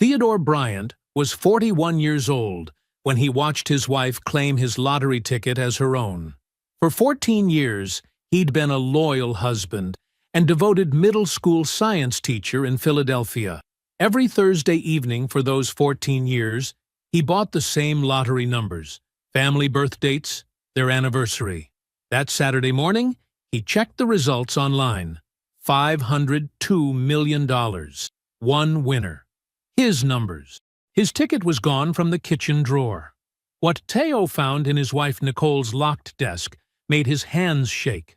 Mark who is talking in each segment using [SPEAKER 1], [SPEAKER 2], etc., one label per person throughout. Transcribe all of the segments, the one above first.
[SPEAKER 1] Theodore Bryant was 41 years old when he watched his wife claim his lottery ticket as her own. For 14 years, he'd been a loyal husband and devoted middle school science teacher in Philadelphia. Every Thursday evening for those 14 years, he bought the same lottery numbers, family birth dates, their anniversary. That Saturday morning, he checked the results online. $502 million. One winner. His numbers. His ticket was gone from the kitchen drawer. What Theo found in his wife Nicole's locked desk made his hands shake.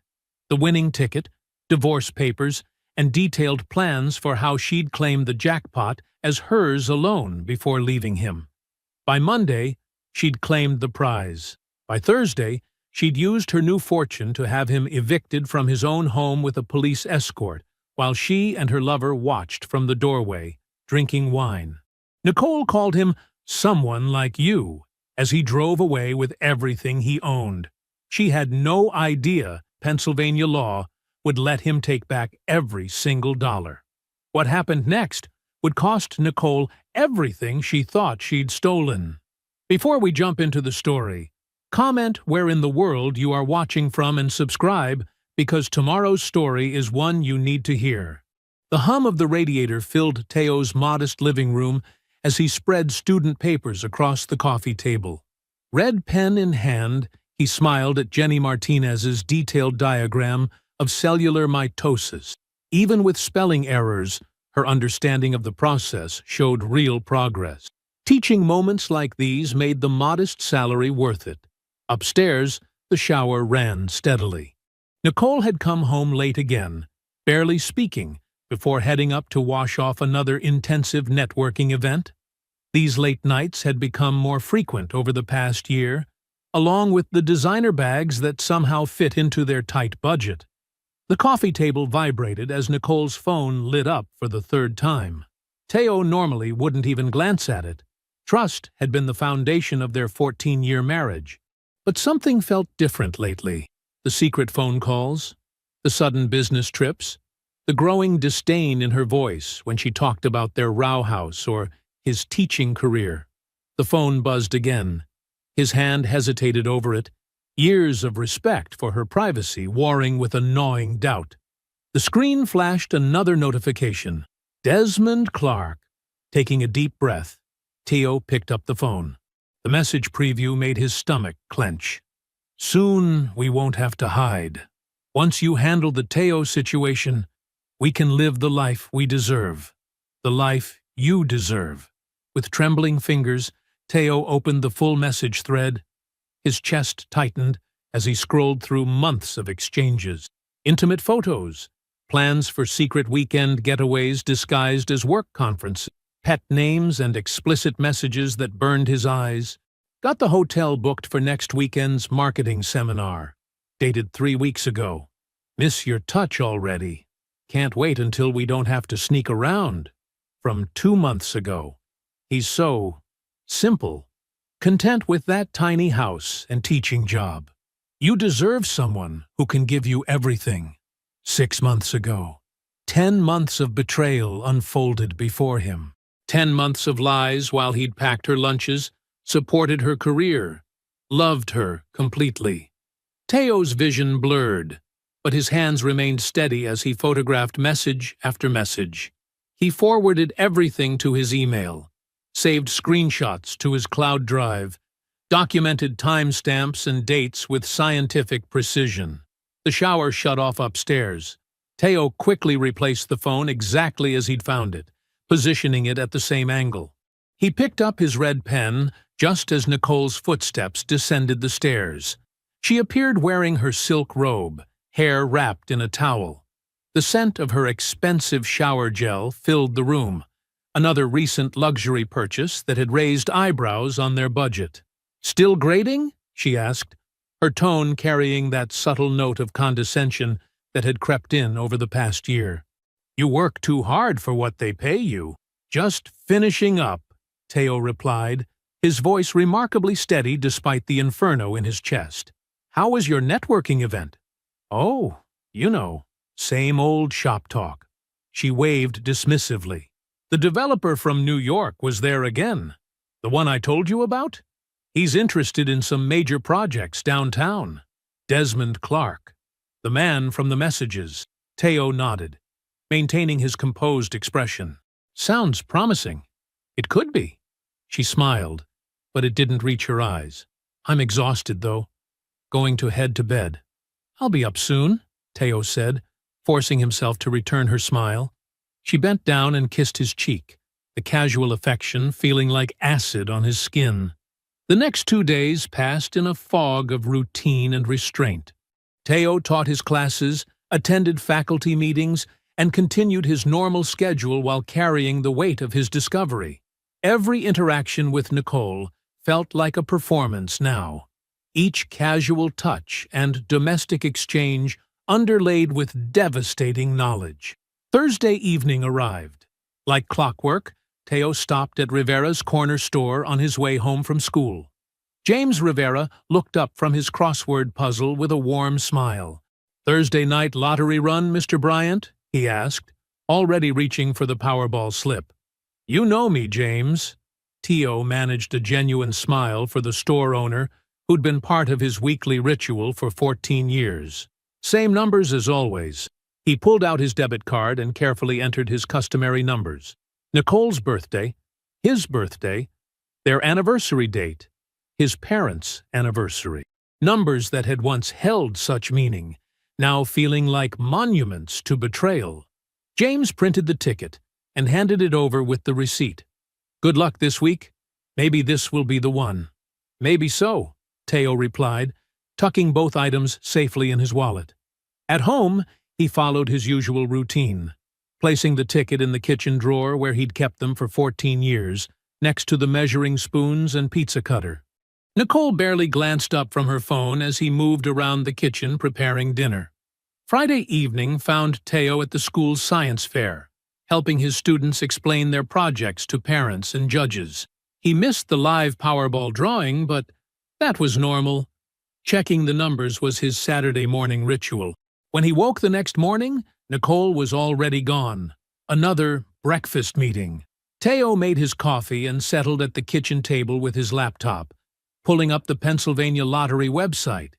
[SPEAKER 1] The winning ticket, divorce papers, and detailed plans for how she'd claim the jackpot as hers alone before leaving him. By Monday, she'd claimed the prize. By Thursday, she'd used her new fortune to have him evicted from his own home with a police escort, while she and her lover watched from the doorway, drinking wine. Nicole called him "someone like you" as he drove away with everything he owned. She had no idea Pennsylvania law would let him take back every single dollar. What happened next would cost Nicole everything she thought she'd stolen. Before we jump into the story, comment where in the world you are watching from and subscribe, because tomorrow's story is one you need to hear. The hum of the radiator filled Theo's modest living room as he spread student papers across the coffee table. Red pen in hand, he smiled at Jenny Martinez's detailed diagram of cellular mitosis. Even with spelling errors, her understanding of the process showed real progress. Teaching moments like these made the modest salary worth it. Upstairs, the shower ran steadily. Nicole had come home late again, barely speaking, before heading up to wash off another intensive networking event. These late nights had become more frequent over the past year, along with the designer bags that somehow fit into their tight budget. The coffee table vibrated as Nicole's phone lit up for the third time. Theo normally wouldn't even glance at it. Trust had been the foundation of their 14-year marriage. But something felt different lately. The secret phone calls, the sudden business trips, the growing disdain in her voice when she talked about their row house or his teaching career. The phone buzzed again. His hand hesitated over it, years of respect for her privacy warring with a gnawing doubt. The screen flashed another notification. Desmond Clark. Taking a deep breath, Theo picked up the phone. The message preview made his stomach clench. Soon we won't have to hide. Once you handle the Theo situation, we can live the life we deserve. The life you deserve. With trembling fingers, Theo opened the full message thread. His chest tightened as he scrolled through months of exchanges. Intimate photos, plans for secret weekend getaways disguised as work conferences, pet names and explicit messages that burned his eyes. Got the hotel booked for next weekend's marketing seminar. Dated 3 weeks ago. Miss your touch already. Can't wait until we don't have to sneak around. From 2 months ago. He's so simple. Content with that tiny house and teaching job. You deserve someone who can give you everything. 6 months ago. 10 months of betrayal unfolded before him. 10 months of lies while he'd packed her lunches, supported her career, loved her completely. Theo's vision blurred, but his hands remained steady as he photographed message after message. He forwarded everything to his email, saved screenshots to his cloud drive, documented timestamps and dates with scientific precision. The shower shut off upstairs. Theo quickly replaced the phone exactly as he'd found it, positioning it at the same angle. He picked up his red pen just as Nicole's footsteps descended the stairs. She appeared wearing her silk robe, hair wrapped in a towel. The scent of her expensive shower gel filled the room, another recent luxury purchase that had raised eyebrows on their budget. "Still grading?" she asked, her tone carrying that subtle note of condescension that had crept in over the past year. "You work too hard for what they pay you." "Just finishing up," Theo replied, his voice remarkably steady despite the inferno in his chest. "How was your networking event?" "Oh, you know, same old shop talk." She waved dismissively. The developer from New York was there again. The one I told you about? He's interested in some major projects downtown. Desmond Clark. The man from the messages. Teo nodded, maintaining his composed expression. Sounds promising. It could be. She smiled, but it didn't reach her eyes. I'm exhausted, though. Going to head to bed. I'll be up soon, Teo said, forcing himself to return her smile. She bent down and kissed his cheek, the casual affection feeling like acid on his skin. The next 2 days passed in a fog of routine and restraint. Teo taught his classes, attended faculty meetings, and continued his normal schedule while carrying the weight of his discovery. Every interaction with Nicole felt like a performance now, each casual touch and domestic exchange underlaid with devastating knowledge. Thursday evening arrived. Like clockwork, Teo stopped at Rivera's corner store on his way home from school. James Rivera looked up from his crossword puzzle with a warm smile. "Thursday night lottery run, Mr. Bryant?" he asked, already reaching for the Powerball slip. "You know me, James." Teo managed a genuine smile for the store owner who'd been part of his weekly ritual for 14 years. Same numbers as always. He pulled out his debit card and carefully entered his customary numbers. Nicole's birthday, his birthday, their anniversary date, his parents' anniversary. Numbers that had once held such meaning, now feeling like monuments to betrayal. James printed the ticket and handed it over with the receipt. "Good luck this week. Maybe this will be the one." "Maybe so," Teo replied, tucking both items safely in his wallet. At home, he followed his usual routine, placing the ticket in the kitchen drawer where he'd kept them for 14 years, next to the measuring spoons and pizza cutter. Nicole barely glanced up from her phone as he moved around the kitchen preparing dinner. Friday evening found Teo at the school's science fair, helping his students explain their projects to parents and judges. He missed the live Powerball drawing, but that was normal. Checking the numbers was his Saturday morning ritual. When he woke the next morning, Nicole was already gone. Another breakfast meeting. Teo made his coffee and settled at the kitchen table with his laptop, pulling up the Pennsylvania Lottery website.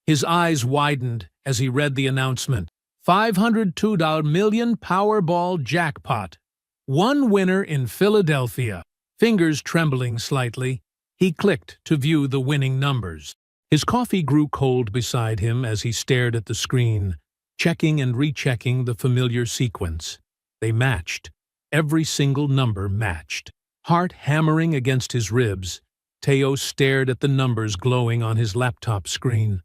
[SPEAKER 1] His eyes widened as he read the announcement. $502 million Powerball jackpot. One winner in Philadelphia. Fingers trembling slightly, he clicked to view the winning numbers. His coffee grew cold beside him as he stared at the screen, checking and rechecking the familiar sequence. They matched. Every single number matched. Heart hammering against his ribs, Teo stared at the numbers glowing on his laptop screen.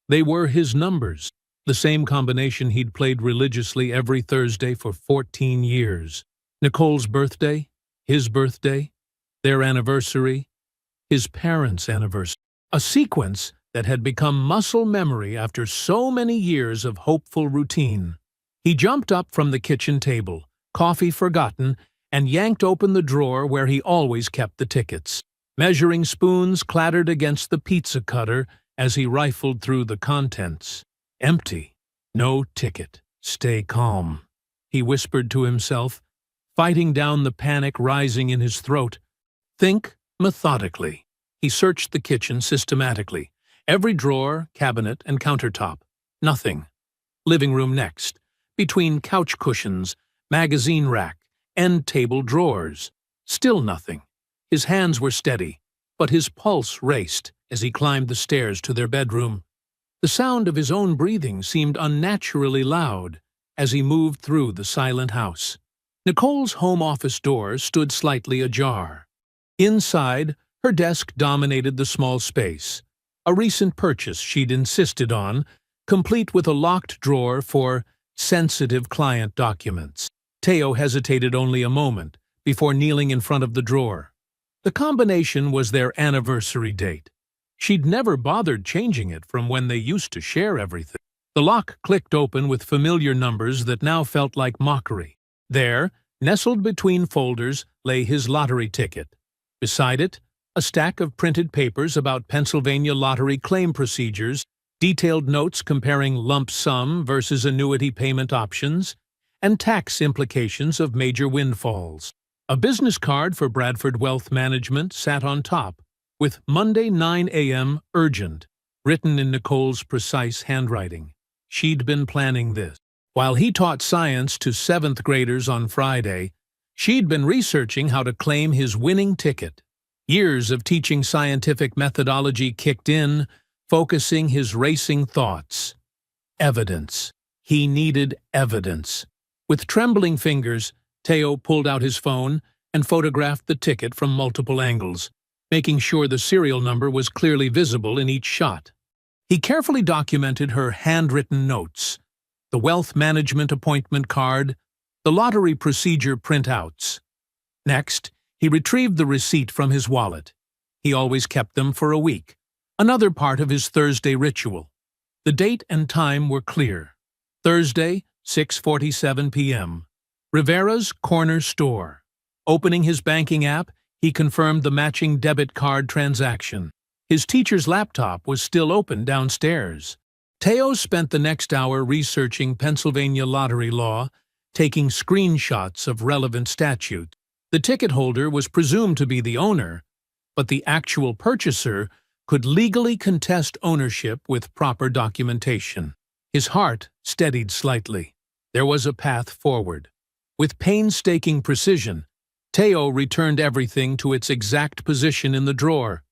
[SPEAKER 1] They were his numbers, the same combination he'd played religiously every Thursday for 14 years. Nicole's birthday, his birthday, their anniversary, his parents' anniversary. A sequence that had become muscle memory after so many years of hopeful routine. He jumped up from the kitchen table, coffee forgotten, and yanked open the drawer where he always kept the tickets. Measuring spoons clattered against the pizza cutter as he rifled through the contents. Empty. No ticket. Stay calm, he whispered to himself, fighting down the panic rising in his throat. Think methodically. He searched the kitchen systematically. Every drawer, cabinet, and countertop. Nothing. Living room next. Between couch cushions, magazine rack, end table drawers. Still nothing. His hands were steady, but his pulse raced as he climbed the stairs to their bedroom. The sound of his own breathing seemed unnaturally loud as he moved through the silent house. Nicole's home office door stood slightly ajar. Inside, her desk dominated the small space, a recent purchase she'd insisted on, complete with a locked drawer for sensitive client documents. Teo hesitated only a moment before kneeling in front of the drawer. The combination was their anniversary date. She'd never bothered changing it from when they used to share everything. The lock clicked open with familiar numbers that now felt like mockery. There, nestled between folders, lay his lottery ticket. Beside it, a stack of printed papers about Pennsylvania lottery claim procedures, detailed notes comparing lump sum versus annuity payment options, and tax implications of major windfalls. A business card for Bradford Wealth Management sat on top, with Monday 9 a.m. urgent, written in Nicole's precise handwriting. She'd been planning this. While he taught science to 7th graders on Friday, she'd been researching how to claim his winning ticket. Years of teaching scientific methodology kicked in, focusing his racing thoughts. Evidence. He needed evidence. With trembling fingers, Teo pulled out his phone and photographed the ticket from multiple angles, making sure the serial number was clearly visible in each shot. He carefully documented her handwritten notes, the wealth management appointment card, the lottery procedure printouts. Next, he retrieved the receipt from his wallet. He always kept them for a week, another part of his Thursday ritual. The date and time were clear. Thursday, 6:47 p.m. Rivera's Corner Store. Opening his banking app, he confirmed the matching debit card transaction. His teacher's laptop was still open downstairs. Teo spent the next hour researching Pennsylvania lottery law, taking screenshots of relevant statutes. The ticket holder was presumed to be the owner, but the actual purchaser could legally contest ownership with proper documentation. His heart steadied slightly. There was a path forward. With painstaking precision, Teo returned everything to its exact position in the drawer.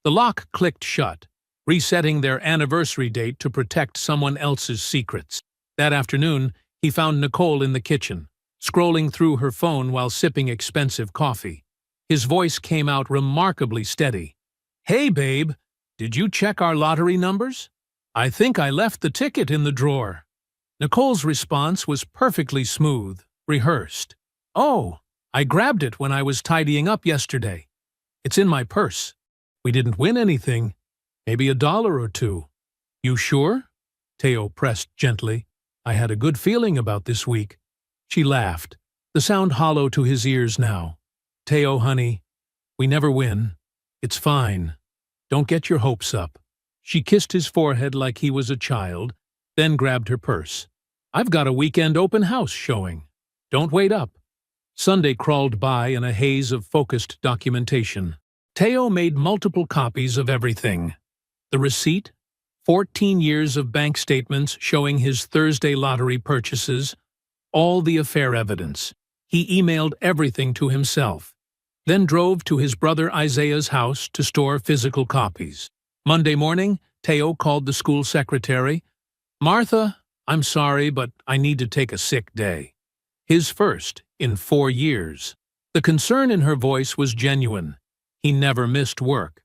[SPEAKER 1] The lock clicked shut, resetting their anniversary date to protect someone else's secrets. That afternoon, he found Nicole in the kitchen, scrolling through her phone while sipping expensive coffee. His voice came out remarkably steady. "Hey, babe, did you check our lottery numbers? I think I left the ticket in the drawer." Nicole's response was perfectly smooth, rehearsed. "Oh, I grabbed it when I was tidying up yesterday. It's in my purse. We didn't win anything. Maybe $1 or $2. You sure?" Teo pressed gently. "I had a good feeling about this week." She laughed, the sound hollow to his ears now. "Teo, honey, we never win. It's fine. Don't get your hopes up." She kissed his forehead like he was a child, then grabbed her purse. "I've got a weekend open house showing. Don't wait up." Sunday crawled by in a haze of focused documentation. Teo made multiple copies of everything. The receipt, 14 years of bank statements showing his Thursday lottery purchases, all the affair evidence. He emailed everything to himself, then drove to his brother Isaiah's house to store physical copies. Monday morning, Teo called the school secretary. "Martha, I'm sorry, but I need to take a sick day." His first in 4 years. The concern in her voice was genuine. He never missed work.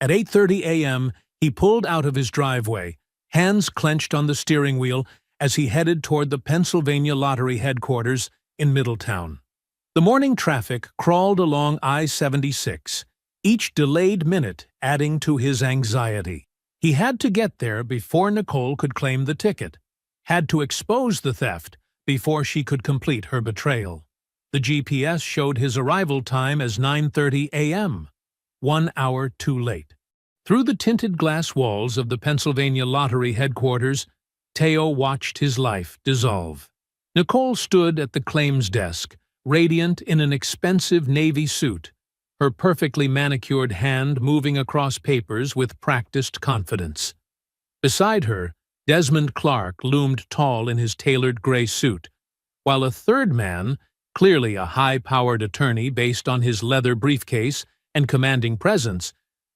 [SPEAKER 1] At 8:30 a.m., he pulled out of his driveway, hands clenched on the steering wheel as he headed toward the Pennsylvania Lottery headquarters in Middletown. The morning traffic crawled along I-76, each delayed minute adding to his anxiety. He had to get there before Nicole could claim the ticket, had to expose the theft before she could complete her betrayal. The GPS showed his arrival time as 9:30 a.m., 1 hour too late. Through the tinted glass walls of the Pennsylvania Lottery headquarters, Teo watched his life dissolve. Nicole stood at the claims desk, radiant in an expensive navy suit, her perfectly manicured hand moving across papers with practiced confidence. Beside her, Desmond Clark loomed tall in his tailored gray suit, while a third man, clearly a high-powered attorney based on his leather briefcase and commanding presence,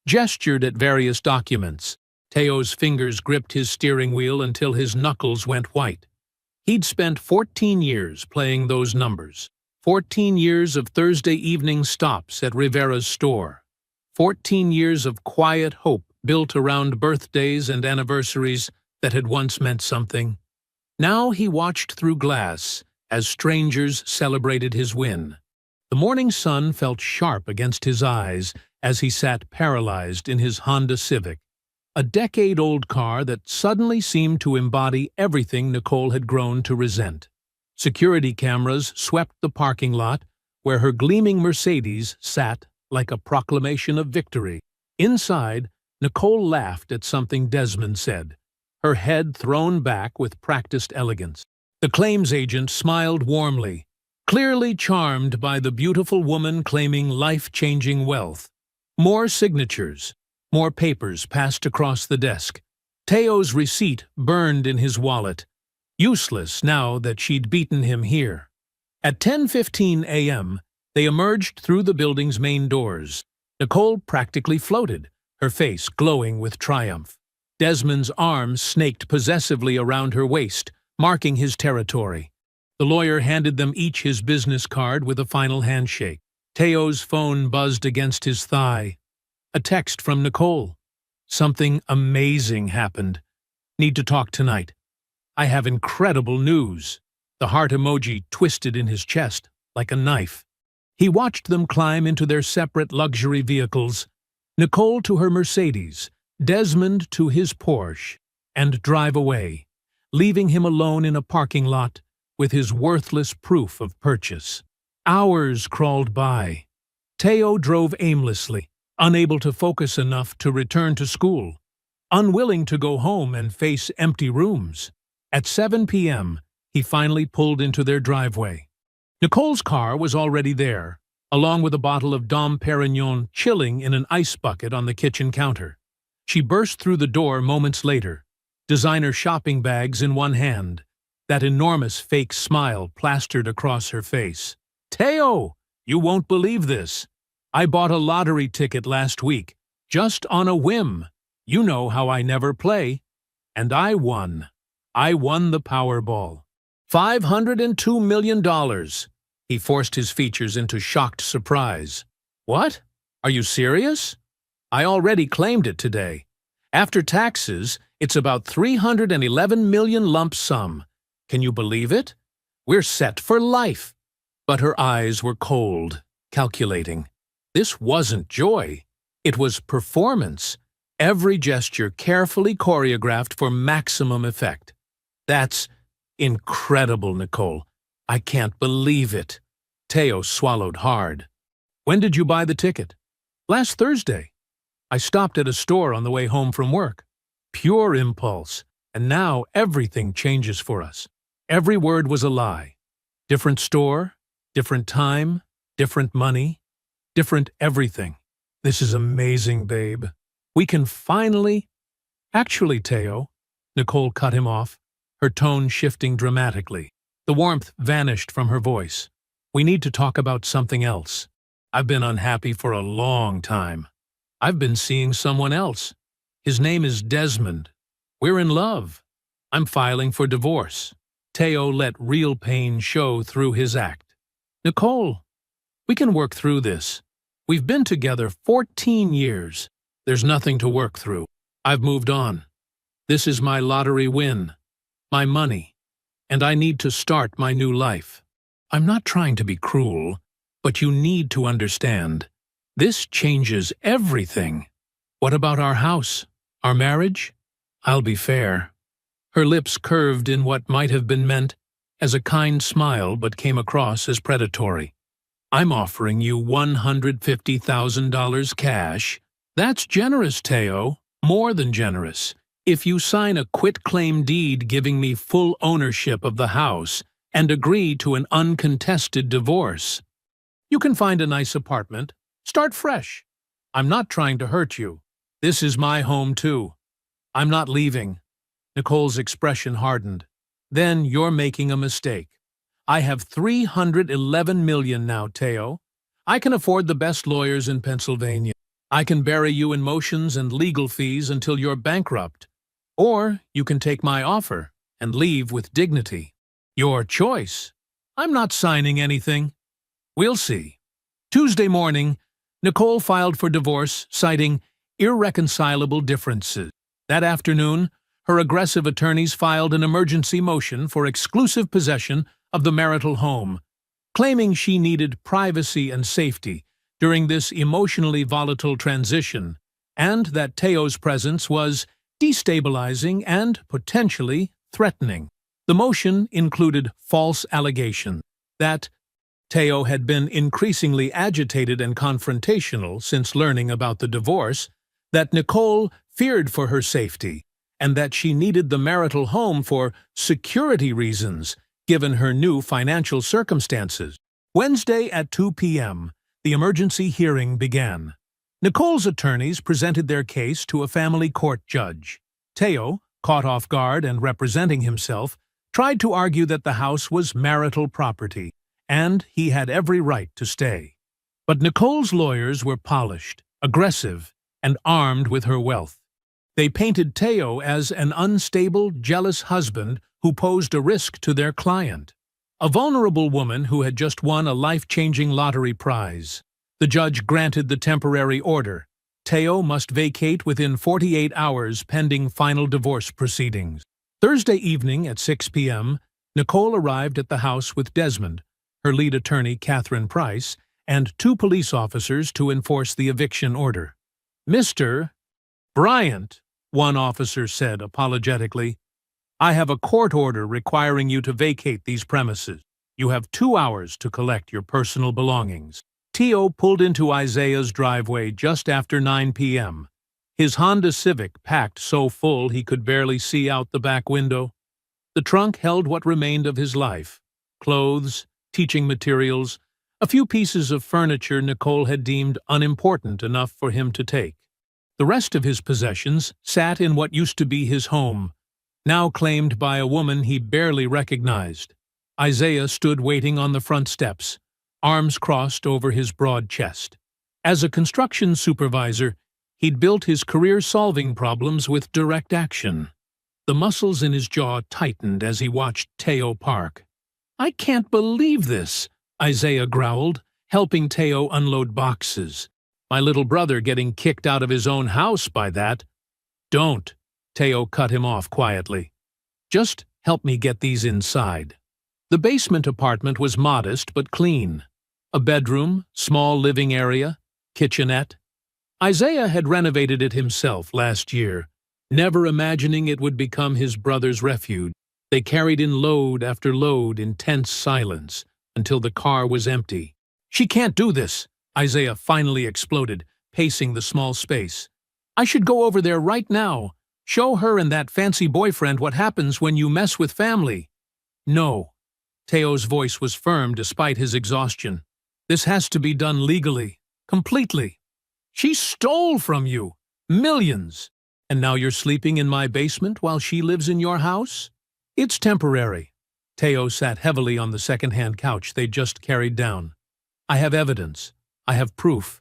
[SPEAKER 1] gestured at various documents. Teo's fingers gripped his steering wheel until his knuckles went white. He'd spent 14 years playing those numbers. 14 years of Thursday evening stops at Rivera's store. 14 years of quiet hope built around birthdays and anniversaries that had once meant something. Now he watched through glass as strangers celebrated his win. The morning sun felt sharp against his eyes as he sat paralyzed in his Honda Civic, a decade-old car that suddenly seemed to embody everything Nicole had grown to resent. Security cameras swept the parking lot where her gleaming Mercedes sat like a proclamation of victory. Inside, Nicole laughed at something Desmond said, her head thrown back with practiced elegance. The claims agent smiled warmly. clearly charmed by the beautiful woman claiming life-changing wealth. More signatures, more papers passed across the desk. Teo's receipt burned in his wallet, useless now that she'd beaten him here. At 10:15 a.m., they emerged through the building's main doors. Nicole practically floated, her face glowing with triumph. Desmond's arms snaked possessively around her waist, marking his territory. The lawyer handed them each his business card with a final handshake. Teo's phone buzzed against his thigh. A text from Nicole. "Something amazing happened. Need to talk tonight. I have incredible news." The heart emoji twisted in his chest like a knife. He watched them climb into their separate luxury vehicles, Nicole to her Mercedes, Desmond to his Porsche, and drive away, leaving him alone in a parking lot with his worthless proof of purchase. Hours crawled by. Teo drove aimlessly, unable to focus enough to return to school, unwilling to go home and face empty rooms. At 7 p.m., he finally pulled into their driveway. Nicole's car was already there, along with a bottle of Dom Perignon chilling in an ice bucket on the kitchen counter. She burst through the door moments later, designer shopping bags in one hand, that enormous fake smile plastered across her face. "Teo, you won't believe this. I bought a lottery ticket last week, just on a whim. You know how I never play. And I won. I won the Powerball. $502 million. He forced his features into shocked surprise. "What? Are you serious? I already claimed it today. After taxes, it's about $311 million lump sum. Can you believe it? We're set for life." But her eyes were cold, calculating. This wasn't joy. It was performance, every gesture carefully choreographed for maximum effect. "That's incredible, Nicole. I can't believe it." Teo swallowed hard. "When did you buy the ticket?" "Last Thursday. I stopped at a store on the way home from work. Pure impulse, and now everything changes for us." Every word was a lie. Different store, different time, different money, different everything. "This is amazing, babe. We can finally—" "Actually, Teo," Nicole cut him off, her tone shifting dramatically. The warmth vanished from her voice. "We need to talk about something else. I've been unhappy for a long time. I've been seeing someone else. His name is Desmond. We're in love. I'm filing for divorce." Teo let real pain show through his act. "Nicole, we can work through this. We've been together 14 years. There's nothing to work through. I've moved on. This is my lottery win, my money, and I need to start my new life. I'm not trying to be cruel, but you need to understand. This changes everything. What about our house, our marriage? I'll be fair." Her lips curved in what might have been meant as a kind smile but came across as predatory. "I'm offering you $150,000 cash. That's generous, Teo, more than generous. If you sign a quitclaim deed giving me full ownership of the house and agree to an uncontested divorce. You can find a nice apartment. Start fresh. I'm not trying to hurt you. This is my home too. I'm not leaving." Nicole's expression hardened. "Then you're making a mistake. I have $311 million now, Teo. I can afford the best lawyers in Pennsylvania. I can bury you in motions and legal fees until you're bankrupt. Or you can take my offer and leave with dignity. Your choice. I'm not signing anything. We'll see." Tuesday morning, Nicole filed for divorce, citing irreconcilable differences. That afternoon, her aggressive attorneys filed an emergency motion for exclusive possession of the marital home, claiming she needed privacy and safety during this emotionally volatile transition, and that Teo's presence was destabilizing and potentially threatening. The motion included false allegations that Teo had been increasingly agitated and confrontational since learning about the divorce, that Nicole feared for her safety, and that she needed the marital home for security reasons, given her new financial circumstances. Wednesday at 2 p.m., the emergency hearing began. Nicole's attorneys presented their case to a family court judge. Teo, caught off guard and representing himself, tried to argue that the house was marital property, and he had every right to stay. But Nicole's lawyers were polished, aggressive, and armed with her wealth. They painted Teo as an unstable, jealous husband who posed a risk to their client, a vulnerable woman who had just won a life-changing lottery prize. The judge granted the temporary order. Teo must vacate within 48 hours pending final divorce proceedings. Thursday evening at 6 p.m., Nicole arrived at the house with Desmond, her lead attorney Catherine Price, and 2 police officers to enforce the eviction order. "Mr. Bryant," one officer said apologetically, "I have a court order requiring you to vacate these premises. You have 2 hours to collect your personal belongings." Teo pulled into Isaiah's driveway just after 9 p.m., his Honda Civic packed so full he could barely see out the back window. The trunk held what remained of his life: clothes, teaching materials, a few pieces of furniture Nicole had deemed unimportant enough for him to take. The rest of his possessions sat in what used to be his home, now claimed by a woman he barely recognized. Isaiah stood waiting on the front steps, arms crossed over his broad chest. As a construction supervisor, he'd built his career solving problems with direct action. The muscles in his jaw tightened as he watched Teo park. "I can't believe this," Isaiah growled, helping Teo unload boxes. "My little brother getting kicked out of his own house by that." "Don't," Teo cut him off quietly. "Just help me get these inside." The basement apartment was modest but clean. A bedroom, small living area, kitchenette. Isaiah had renovated it himself last year, never imagining it would become his brother's refuge. They carried in load after load in tense silence until the car was empty. "She can't do this," Isaiah finally exploded, pacing the small space. "I should go over there right now. Show her and that fancy boyfriend what happens when you mess with family." "No." Teo's voice was firm despite his exhaustion. "This has to be done legally, completely. She stole from you millions, and now you're sleeping in my basement while she lives in your house? It's temporary." Teo sat heavily on the second-hand couch they'd just carried down. "I have evidence. I have proof.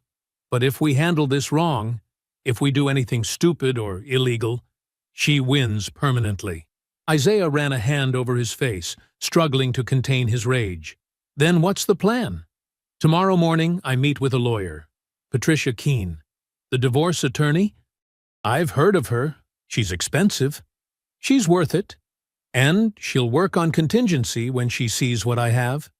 [SPEAKER 1] But if we handle this wrong, if we do anything stupid or illegal, she wins permanently." Isaiah ran a hand over his face, struggling to contain his rage. "Then what's the plan?" "Tomorrow morning I meet with a lawyer. Patricia Keene. The divorce attorney? I've heard of her. She's expensive. She's worth it. And she'll work on contingency when she sees what I have."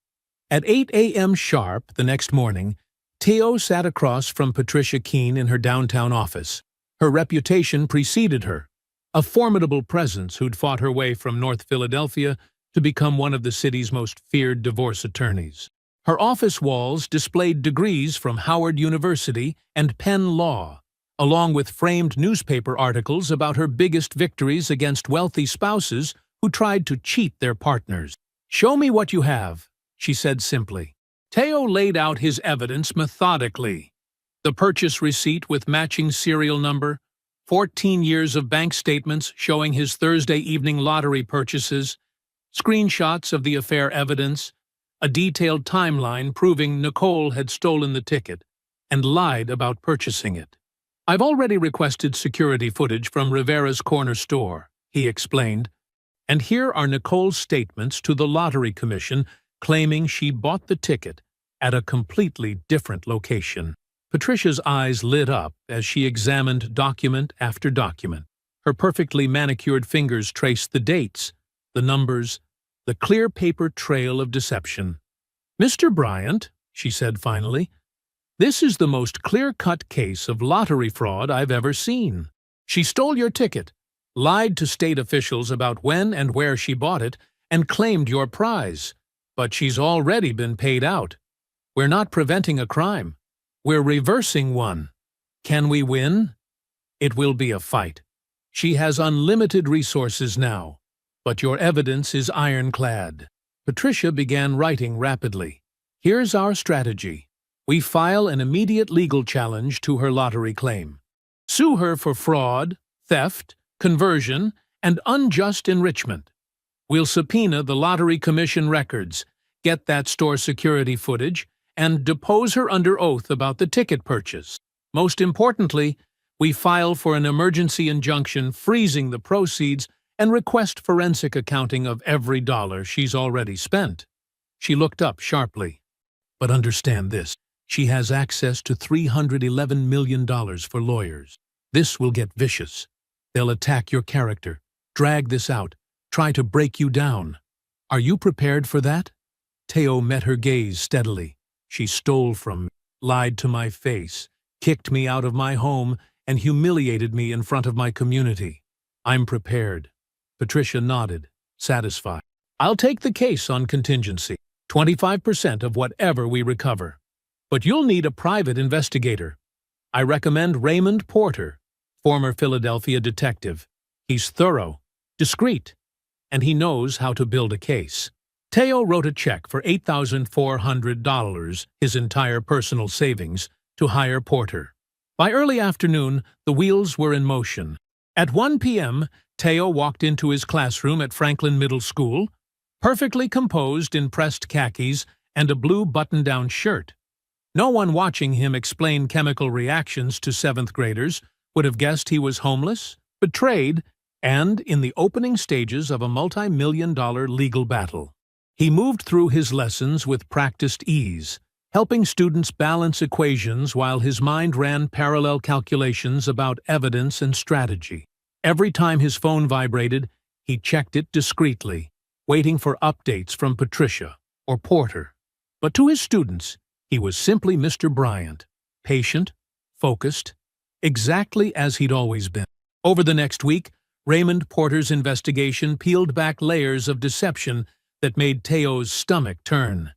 [SPEAKER 1] At 8 a.m. sharp the next morning, Teo sat across from Patricia Keene in her downtown office. Her reputation preceded her, a formidable presence who'd fought her way from North Philadelphia to become one of the city's most feared divorce attorneys. Her office walls displayed degrees from Howard University and Penn Law, along with framed newspaper articles about her biggest victories against wealthy spouses who tried to cheat their partners. "Show me what you have," she said simply. Teo laid out his evidence methodically. The purchase receipt with matching serial number, 14 years of bank statements showing his Thursday evening lottery purchases, screenshots of the affair evidence, a detailed timeline proving Nicole had stolen the ticket and lied about purchasing it. "I've already requested security footage from Rivera's corner store," he explained, "and here are Nicole's statements to the Lottery Commission claiming she bought the ticket at a completely different location." Patricia's eyes lit up as she examined document after document. Her perfectly manicured fingers traced the dates, the numbers, the clear paper trail of deception. "Mr. Bryant," she said finally, "this is the most clear-cut case of lottery fraud I've ever seen. She stole your ticket, lied to state officials about when and where she bought it, and claimed your prize. But she's already been paid out. We're not preventing a crime. We're reversing one. Can we win? It will be a fight. She has unlimited resources now, but your evidence is ironclad." Patricia began writing rapidly. Here's our strategy. We file an immediate legal challenge to her lottery claim. Sue her for fraud, theft, conversion, and unjust enrichment. We'll subpoena the Lottery Commission records, get that store security footage, and depose her under oath about the ticket purchase. Most importantly, we file for an emergency injunction freezing the proceeds and request forensic accounting of every dollar she's already spent. She looked up sharply. But understand this, she has access to $311 million for lawyers. This will get vicious. They'll attack your character, drag this out, try to break you down. Are you prepared for that? Teo met her gaze steadily. She stole from me, lied to my face, kicked me out of my home, and humiliated me in front of my community. I'm prepared. Patricia nodded, satisfied. I'll take the case on contingency, 25% of whatever we recover. But you'll need a private investigator. I recommend Raymond Porter, former Philadelphia detective. He's thorough, discreet, and he knows how to build a case. Teo wrote a check for $8,400, his entire personal savings, to hire Porter. By early afternoon, the wheels were in motion. At 1 p.m., Teo walked into his classroom at Franklin Middle School, perfectly composed in pressed khakis and a blue button-down shirt. No one watching him explain chemical reactions to seventh graders would have guessed he was homeless, betrayed, and in the opening stages of a multi-million-dollar legal battle. He moved through his lessons with practiced ease, helping students balance equations while his mind ran parallel calculations about evidence and strategy. Every time his phone vibrated, he checked it discreetly, waiting for updates from Patricia or Porter. But to his students, he was simply Mr. Bryant, patient, focused, exactly as he'd always been. Over the next week, Raymond Porter's investigation peeled back layers of deception that made Teo's stomach turn.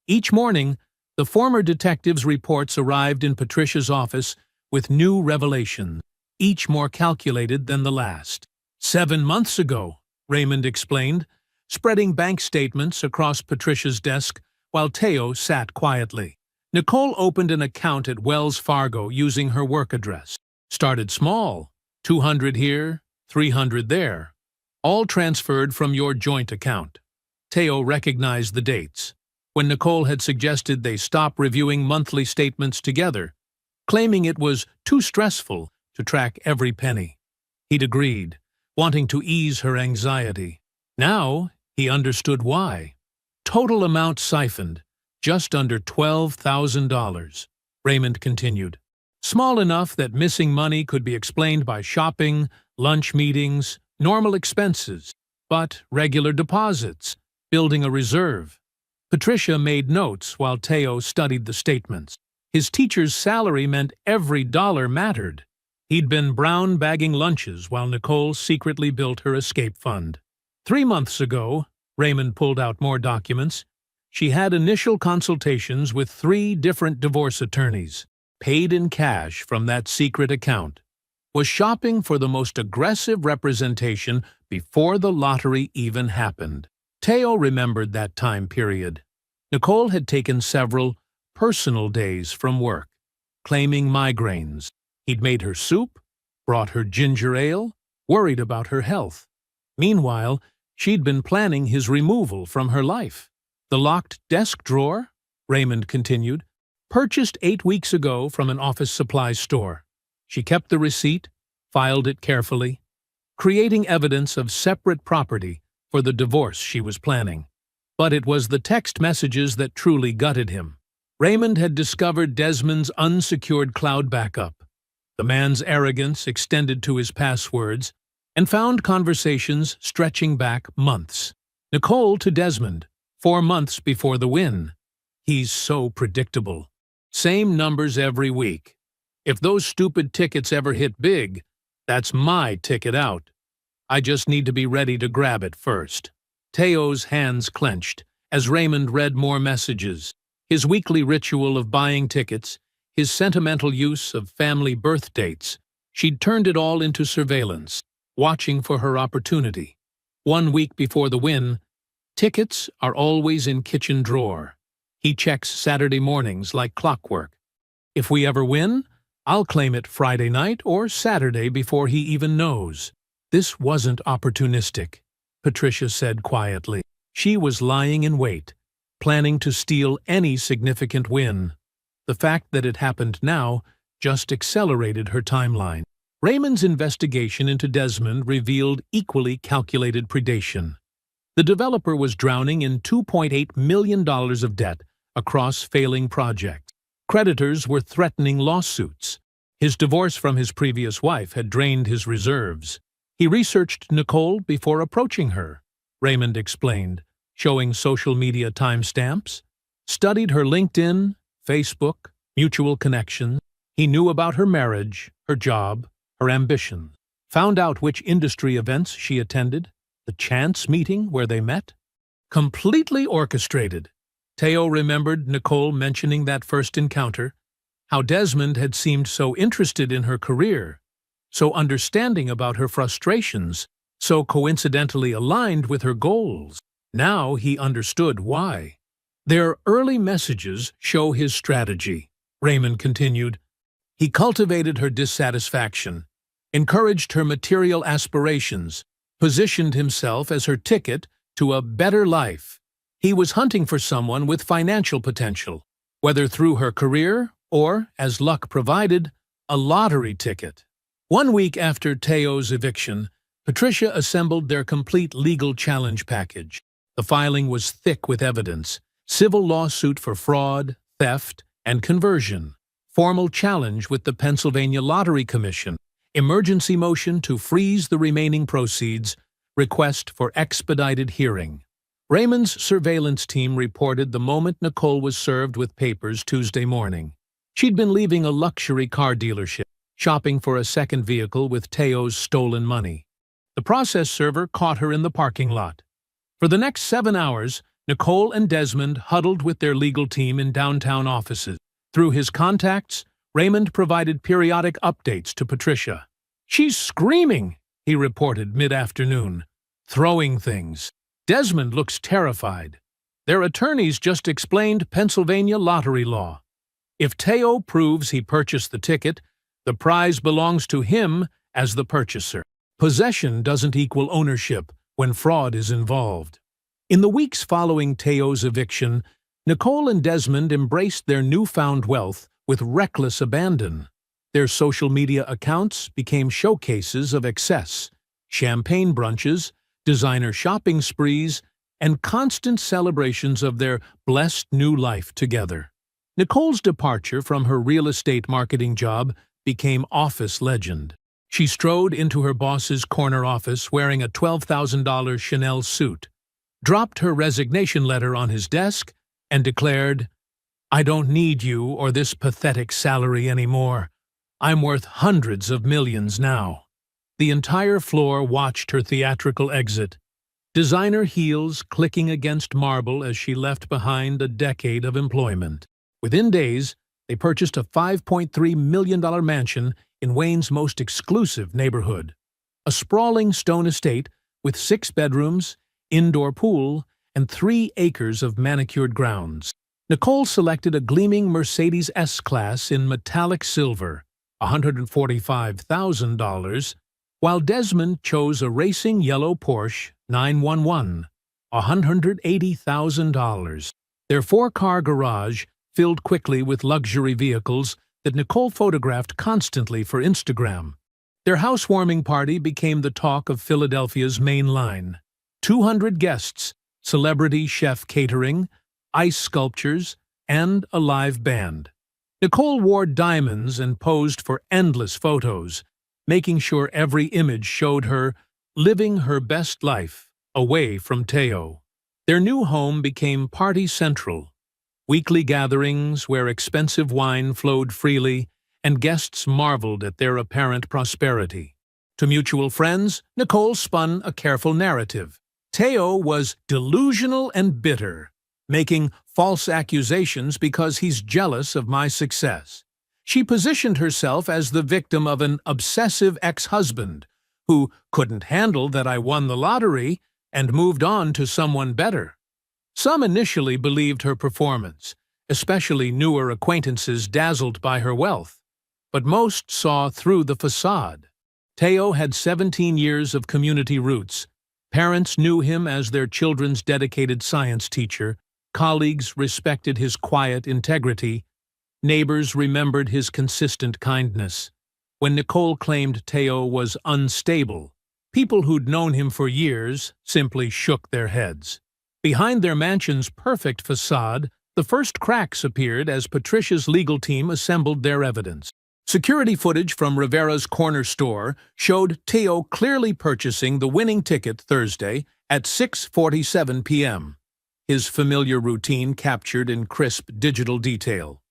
[SPEAKER 1] Each morning, the former detective's reports arrived in Patricia's office with new revelations, each more calculated than the last. 7 months ago, Raymond explained, spreading bank statements across Patricia's desk while Teo sat quietly. Nicole opened an account at Wells Fargo using her work address. Started small, 200 here, 300 there, all transferred from your joint account. Teo recognized the dates, when Nicole had suggested they stop reviewing monthly statements together, claiming it was too stressful to track every penny. He'd agreed, wanting to ease her anxiety. Now he understood why. Total amount siphoned, just under $12,000. Raymond continued. Small enough that missing money could be explained by shopping, lunch meetings, normal expenses, but regular deposits, building a reserve. Patricia made notes while Teo studied the statements. His teacher's salary meant every dollar mattered. He'd been brown bagging lunches while Nicole secretly built her escape fund. 3 months ago, Raymond pulled out more documents. She had initial consultations with 3 different divorce attorneys, paid in cash from that secret account, was shopping for the most aggressive representation before the lottery even happened. Teo remembered that time period. Nicole had taken several personal days from work, claiming migraines. He'd made her soup, brought her ginger ale, worried about her health. Meanwhile, she'd been planning his removal from her life. The locked desk drawer, Raymond continued, purchased 8 weeks ago from an office supply store. She kept the receipt, filed it carefully, creating evidence of separate property for the divorce she was planning. But it was the text messages that truly gutted him. Raymond had discovered Desmond's unsecured cloud backup. The man's arrogance extended to his passwords, and found conversations stretching back months. Nicole to Desmond, 4 months before the win. He's so predictable. Same numbers every week. If those stupid tickets ever hit big, that's my ticket out. I just need to be ready to grab it first. Teo's hands clenched as Raymond read more messages. His weekly ritual of buying tickets, his sentimental use of family birth dates. She'd turned it all into surveillance, watching for her opportunity. 1 week before the win, tickets are always in kitchen drawer. He checks Saturday mornings like clockwork. If we ever win, I'll claim it Friday night or Saturday before he even knows. This wasn't opportunistic, Patricia said quietly. She was lying in wait, planning to steal any significant win. The fact that it happened now just accelerated her timeline. Raymond's investigation into Desmond revealed equally calculated predation. The developer was drowning in $2.8 million of debt across failing projects. Creditors were threatening lawsuits. His divorce from his previous wife had drained his reserves. He researched Nicole before approaching her, Raymond explained, showing social media timestamps, studied her LinkedIn, Facebook, mutual connections. He knew about her marriage, her job, her ambitions, found out which industry events she attended, the chance meeting where they met. Completely orchestrated. Teo remembered Nicole mentioning that first encounter, how Desmond had seemed so interested in her career, so understanding about her frustrations, so coincidentally aligned with her goals. Now he understood why. Their early messages show his strategy, Raymond continued. He cultivated her dissatisfaction, encouraged her material aspirations, positioned himself as her ticket to a better life. He was hunting for someone with financial potential, whether through her career or, as luck provided, a lottery ticket. 1 week after Teo's eviction, Patricia assembled their complete legal challenge package. The filing was thick with evidence: civil lawsuit for fraud, theft, and conversion, formal challenge with the Pennsylvania Lottery Commission, emergency motion to freeze the remaining proceeds, request for expedited hearing. Raymond's surveillance team reported the moment Nicole was served with papers Tuesday morning. She'd been leaving a luxury car dealership, shopping for a second vehicle with Teo's stolen money. The process server caught her in the parking lot. For the next 7 hours, Nicole and Desmond huddled with their legal team in downtown offices. Through his contacts, Raymond provided periodic updates to Patricia. "She's screaming," he reported mid-afternoon, "throwing things. Desmond looks terrified. Their attorneys just explained Pennsylvania lottery law. If Teo proves he purchased the ticket, the prize belongs to him as the purchaser. Possession doesn't equal ownership when fraud is involved." In the weeks following Teo's eviction, Nicole and Desmond embraced their newfound wealth with reckless abandon. Their social media accounts became showcases of excess: champagne brunches, designer shopping sprees, and constant celebrations of their blessed new life together. Nicole's departure from her real estate marketing job became office legend. She strode into her boss's corner office wearing a $12,000 Chanel suit, dropped her resignation letter on his desk, and declared, "I don't need you or this pathetic salary anymore. I'm worth hundreds of millions now." The entire floor watched her theatrical exit, designer heels clicking against marble as she left behind a decade of employment. Within days, they purchased a $5.3 million mansion in Wayne's most exclusive neighborhood, a sprawling stone estate with 6 bedrooms, indoor pool, and 3 acres of manicured grounds. Nicole selected a gleaming Mercedes S-Class in metallic silver, $145,000, while Desmond chose a racing yellow Porsche 911, $180,000. Their 4-car garage filled quickly with luxury vehicles that Nicole photographed constantly for Instagram. Their housewarming party became the talk of Philadelphia's main line. 200 guests, celebrity chef catering, ice sculptures, and a live band. Nicole wore diamonds and posed for endless photos, making sure every image showed her living her best life, away from Teo. Their new home became party central. Weekly gatherings where expensive wine flowed freely, and guests marveled at their apparent prosperity. To mutual friends, Nicole spun a careful narrative. Teo was delusional and bitter, making false accusations because he's jealous of my success. She positioned herself as the victim of an obsessive ex-husband who couldn't handle that I won the lottery and moved on to someone better. Some initially believed her performance, especially newer acquaintances dazzled by her wealth, but most saw through the facade. Teo had 17 years of community roots. Parents knew him as their children's dedicated science teacher, colleagues respected his quiet integrity, neighbors remembered his consistent kindness. When Nicole claimed Teo was unstable, people who'd known him for years simply shook their heads. Behind their mansion's perfect facade, the first cracks appeared as Patricia's legal team assembled their evidence. Security footage from Rivera's corner store showed Teo clearly purchasing the winning ticket Thursday at 6:47 p.m., his familiar routine captured in crisp digital detail.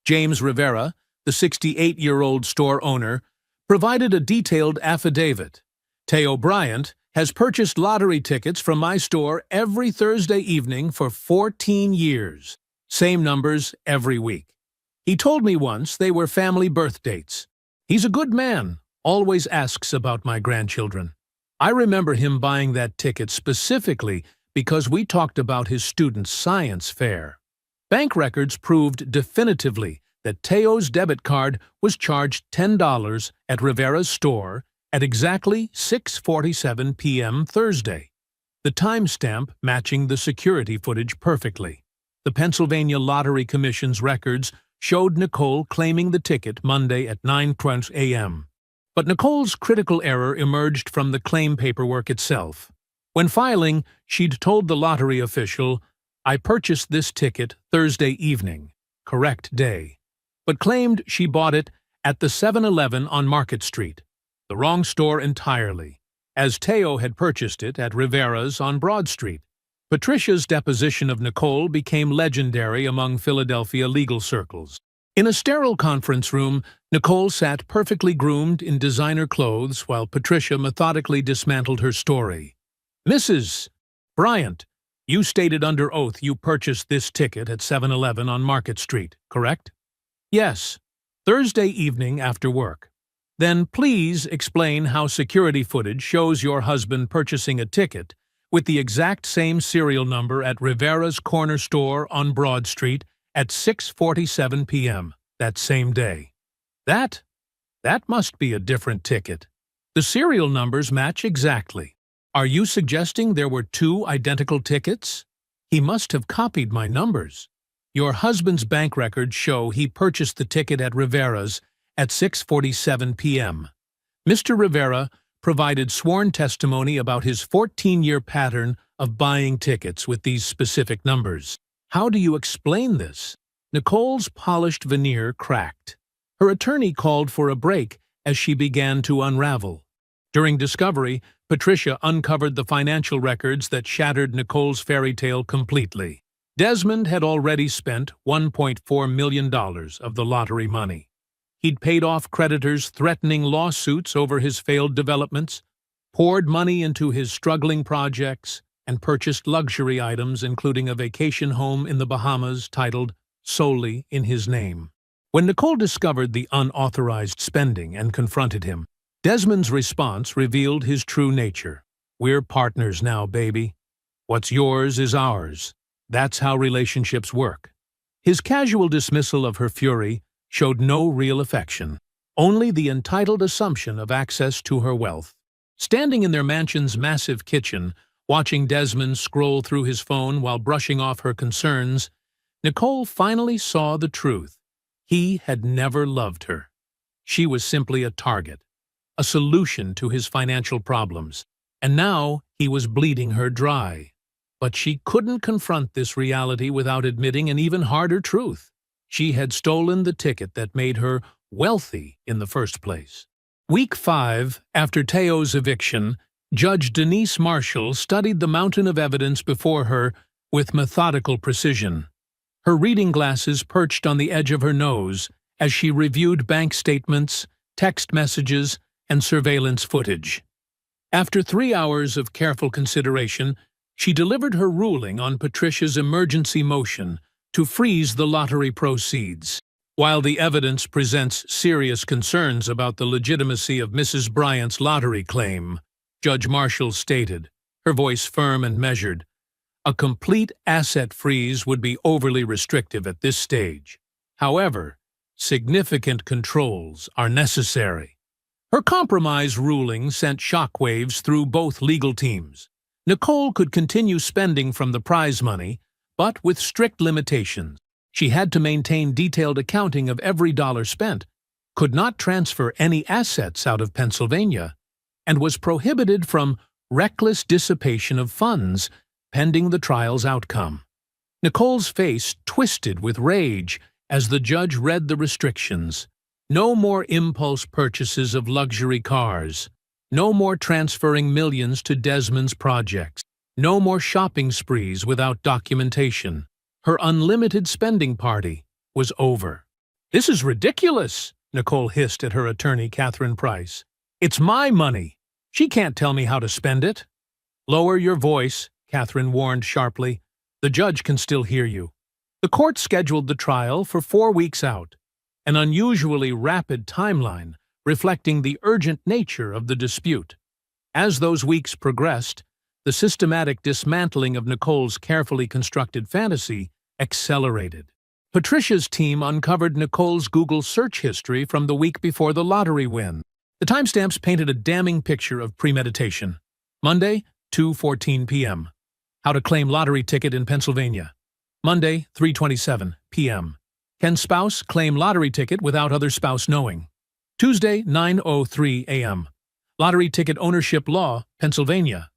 [SPEAKER 1] James Rivera, the 68-year-old store owner, provided a detailed affidavit. Teo Bryant has purchased lottery tickets from my store every Thursday evening for 14 years. Same numbers every week. He told me once they were family birth dates. He's a good man, always asks about my grandchildren. I remember him buying that ticket specifically because we talked about his student's science fair. Bank records proved definitively that Teo's debit card was charged $10 at Rivera's store at exactly 6:47 p.m. Thursday, the timestamp matching the security footage perfectly. The Pennsylvania Lottery Commission's records showed Nicole claiming the ticket Monday at 9:20 a.m. But Nicole's critical error emerged from the claim paperwork itself. When filing, she'd told the lottery official, "I purchased this ticket Thursday evening, correct day," but claimed she bought it at the 7-Eleven on Market Street, the wrong store entirely, as Teo had purchased it at Rivera's on Broad Street. Patricia's deposition of Nicole became legendary among Philadelphia legal circles. In a sterile conference room, Nicole sat perfectly groomed in designer clothes while Patricia methodically dismantled her story. "Mrs. Bryant, you stated under oath you purchased this ticket at 7-Eleven on Market Street, correct?" "Yes, Thursday evening after work." "Then please explain how security footage shows your husband purchasing a ticket with the exact same serial number at Rivera's corner store on Broad Street at 6:47 p.m. that same day." That must be a different ticket. The serial numbers match exactly. Are you suggesting there were two identical tickets? He must have copied my numbers. Your husband's bank records show he purchased the ticket at Rivera's at 6:47 p.m. Mr. Rivera provided sworn testimony about his 14-year pattern of buying tickets with these specific numbers. How do you explain this? Nicole's polished veneer cracked. Her attorney called for a break as she began to unravel. During discovery, Patricia uncovered the financial records that shattered Nicole's fairy tale completely. Desmond had already spent $1.4 million of the lottery money. He'd paid off creditors threatening lawsuits over his failed developments, poured money into his struggling projects, and purchased luxury items including a vacation home in the Bahamas titled solely in his name. When Nicole discovered the unauthorized spending and confronted him, Desmond's response revealed his true nature. "We're partners now, baby. What's yours is ours. That's how relationships work." His casual dismissal of her fury showed no real affection, only the entitled assumption of access to her wealth. Standing in their mansion's massive kitchen, watching Desmond scroll through his phone while brushing off her concerns, Nicole finally saw the truth. He had never loved her. She was simply a target, a solution to his financial problems, and now he was bleeding her dry. But she couldn't confront this reality without admitting an even harder truth. She had stolen the ticket that made her wealthy in the first place. Week 5, after Teo's eviction, Judge Denise Marshall studied the mountain of evidence before her with methodical precision. Her reading glasses perched on the edge of her nose as she reviewed bank statements, text messages, and surveillance footage. After 3 hours of careful consideration, she delivered her ruling on Patricia's emergency motion to freeze the lottery proceeds. While the evidence presents serious concerns about the legitimacy of Mrs. Bryant's lottery claim, Judge Marshall stated, her voice firm and measured, A complete asset freeze would be overly restrictive at this stage. However, significant controls are necessary. Her compromise ruling sent shockwaves through both legal teams. Nicole could continue spending from the prize money, but with strict limitations. She had to maintain detailed accounting of every dollar spent, could not transfer any assets out of Pennsylvania, and was prohibited from reckless dissipation of funds pending the trial's outcome. Nicole's face twisted with rage as the judge read the restrictions. No more impulse purchases of luxury cars. No more transferring millions to Desmond's projects. No more shopping sprees without documentation. Her unlimited spending party was over. "This is ridiculous," Nicole hissed at her attorney, Catherine Price. "It's my money. She can't tell me how to spend it." "Lower your voice," Catherine warned sharply. "The judge can still hear you." The court scheduled the trial for 4 weeks out, an unusually rapid timeline reflecting the urgent nature of the dispute. As those weeks progressed, the systematic dismantling of Nicole's carefully constructed fantasy accelerated. Patricia's team uncovered Nicole's Google search history from the week before the lottery win. The timestamps painted a damning picture of premeditation. Monday, 2:14 p.m. How to claim lottery ticket in Pennsylvania. Monday, 3:27 p.m. Can spouse claim lottery ticket without other spouse knowing? Tuesday, 9:03 a.m. Lottery ticket ownership law, Pennsylvania.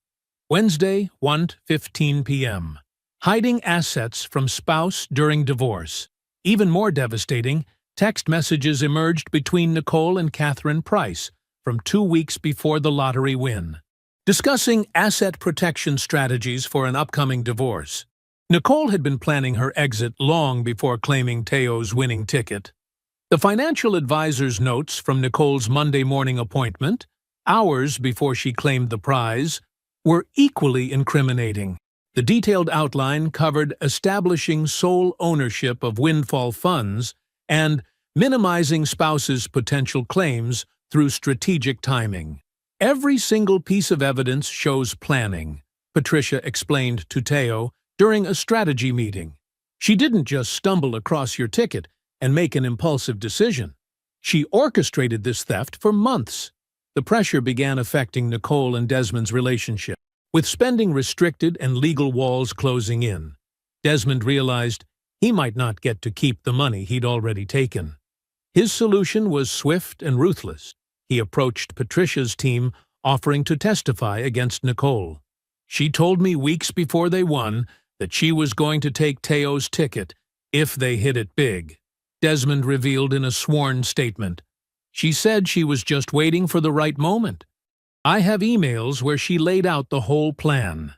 [SPEAKER 1] Wednesday, 1:15 p.m. Hiding assets from spouse during divorce. Even more devastating, text messages emerged between Nicole and Catherine Price from 2 weeks before the lottery win, discussing asset protection strategies for an upcoming divorce. Nicole had been planning her exit long before claiming Teo's winning ticket. The financial advisor's notes from Nicole's Monday morning appointment, hours before she claimed the prize, were equally incriminating. The detailed outline covered establishing sole ownership of windfall funds and minimizing spouses' potential claims through strategic timing. "Every single piece of evidence shows planning," Patricia explained to Teo during a strategy meeting. "She didn't just stumble across your ticket and make an impulsive decision. She orchestrated this theft for months." The pressure began affecting Nicole and Desmond's relationship. With spending restricted and legal walls closing in, Desmond realized he might not get to keep the money he'd already taken. His solution was swift and ruthless. He approached Patricia's team, offering to testify against Nicole. "She told me weeks before they won that she was going to take Teo's ticket if they hit it big," Desmond revealed in a sworn statement. "She said she was just waiting for the right moment. I have emails where she laid out the whole plan."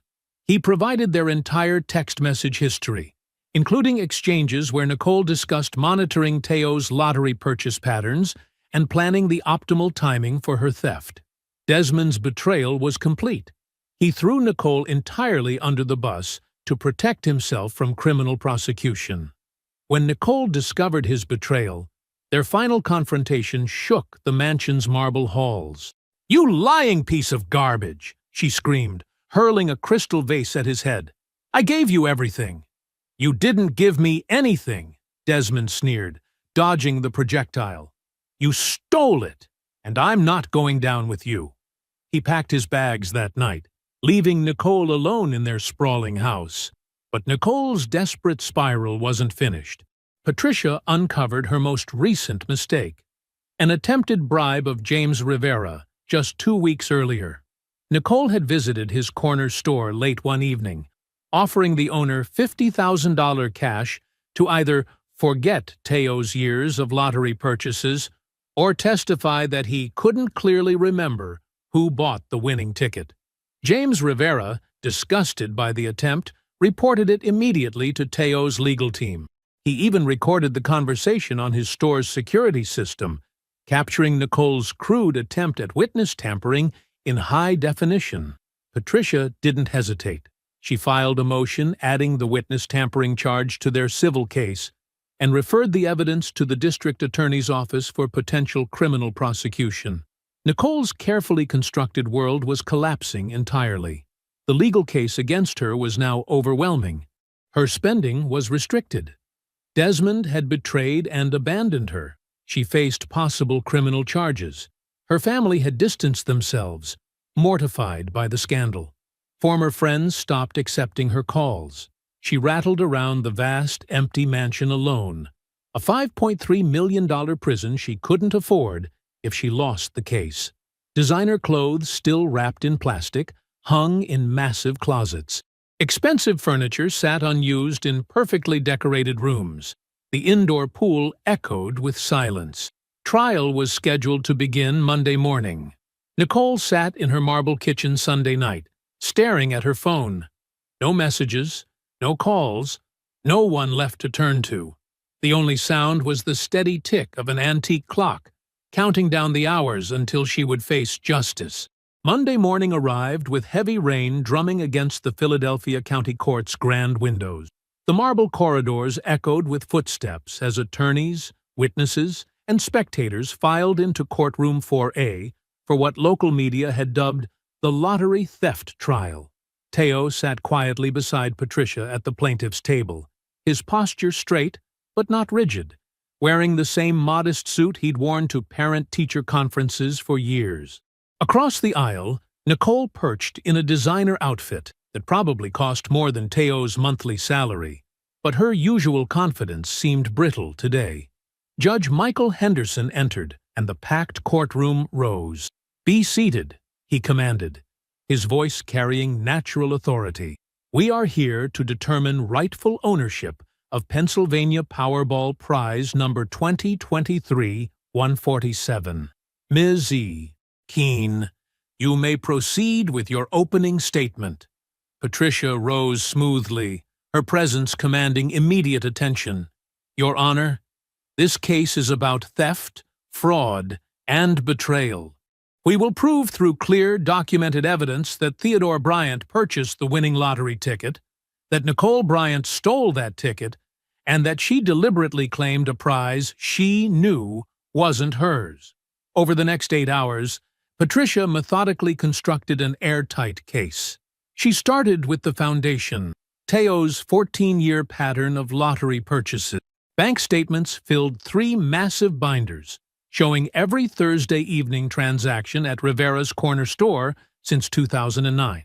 [SPEAKER 1] He provided their entire text message history, including exchanges where Nicole discussed monitoring Teo's lottery purchase patterns and planning the optimal timing for her theft. Desmond's betrayal was complete. He threw Nicole entirely under the bus to protect himself from criminal prosecution. When Nicole discovered his betrayal, their final confrontation shook the mansion's marble halls. "You lying piece of garbage!" she screamed, hurling a crystal vase at his head. "I gave you everything." "You didn't give me anything," Desmond sneered, dodging the projectile. "You stole it, and I'm not going down with you." He packed his bags that night, leaving Nicole alone in their sprawling house. But Nicole's desperate spiral wasn't finished. Patricia uncovered her most recent mistake, an attempted bribe of James Rivera just 2 weeks earlier. Nicole had visited his corner store late one evening, offering the owner $50,000 cash to either forget Teo's years of lottery purchases or testify that he couldn't clearly remember who bought the winning ticket. James Rivera, disgusted by the attempt, reported it immediately to Teo's legal team. He even recorded the conversation on his store's security system, capturing Nicole's crude attempt at witness tampering in high definition. Patricia didn't hesitate. She filed a motion adding the witness tampering charge to their civil case and referred the evidence to the district attorney's office for potential criminal prosecution. Nicole's carefully constructed world was collapsing entirely. The legal case against her was now overwhelming. Her spending was restricted. Desmond had betrayed and abandoned her. She faced possible criminal charges. Her family had distanced themselves, mortified by the scandal. Former friends stopped accepting her calls. She rattled around the vast, empty mansion alone. A $5.3 million prison she couldn't afford if she lost the case. Designer clothes still wrapped in plastic, hung in massive closets. Expensive furniture sat unused in perfectly decorated rooms. The indoor pool echoed with silence. Trial was scheduled to begin Monday morning. Nicole sat in her marble kitchen Sunday night, staring at her phone. No messages, no calls, no one left to turn to. The only sound was the steady tick of an antique clock, counting down the hours until she would face justice. Monday morning arrived with heavy rain drumming against the Philadelphia County Court's grand windows. The marble corridors echoed with footsteps as attorneys, witnesses, and spectators filed into courtroom 4A for what local media had dubbed the lottery theft trial. Teo sat quietly beside Patricia at the plaintiff's table, his posture straight but not rigid, wearing the same modest suit he'd worn to parent-teacher conferences for years. Across the aisle, Nicole perched in a designer outfit that probably cost more than Teo's monthly salary, but her usual confidence seemed brittle today. Judge Michael Henderson entered, and the packed courtroom rose. "Be seated," he commanded, his voice carrying natural authority. "We are here to determine rightful ownership of Pennsylvania Powerball Prize number 2023-147. Ms. E. Keene, you may proceed with your opening statement." Patricia rose smoothly, her presence commanding immediate attention. "Your Honor, this case is about theft, fraud, and betrayal. We will prove through clear, documented evidence that Theodore Bryant purchased the winning lottery ticket, that Nicole Bryant stole that ticket, and that she deliberately claimed a prize she knew wasn't hers." Over the next 8 hours, Patricia methodically constructed an airtight case. She started with the foundation, Teo's 14-year pattern of lottery purchases. Bank statements filled 3 massive binders, showing every Thursday evening transaction at Rivera's corner store since 2009.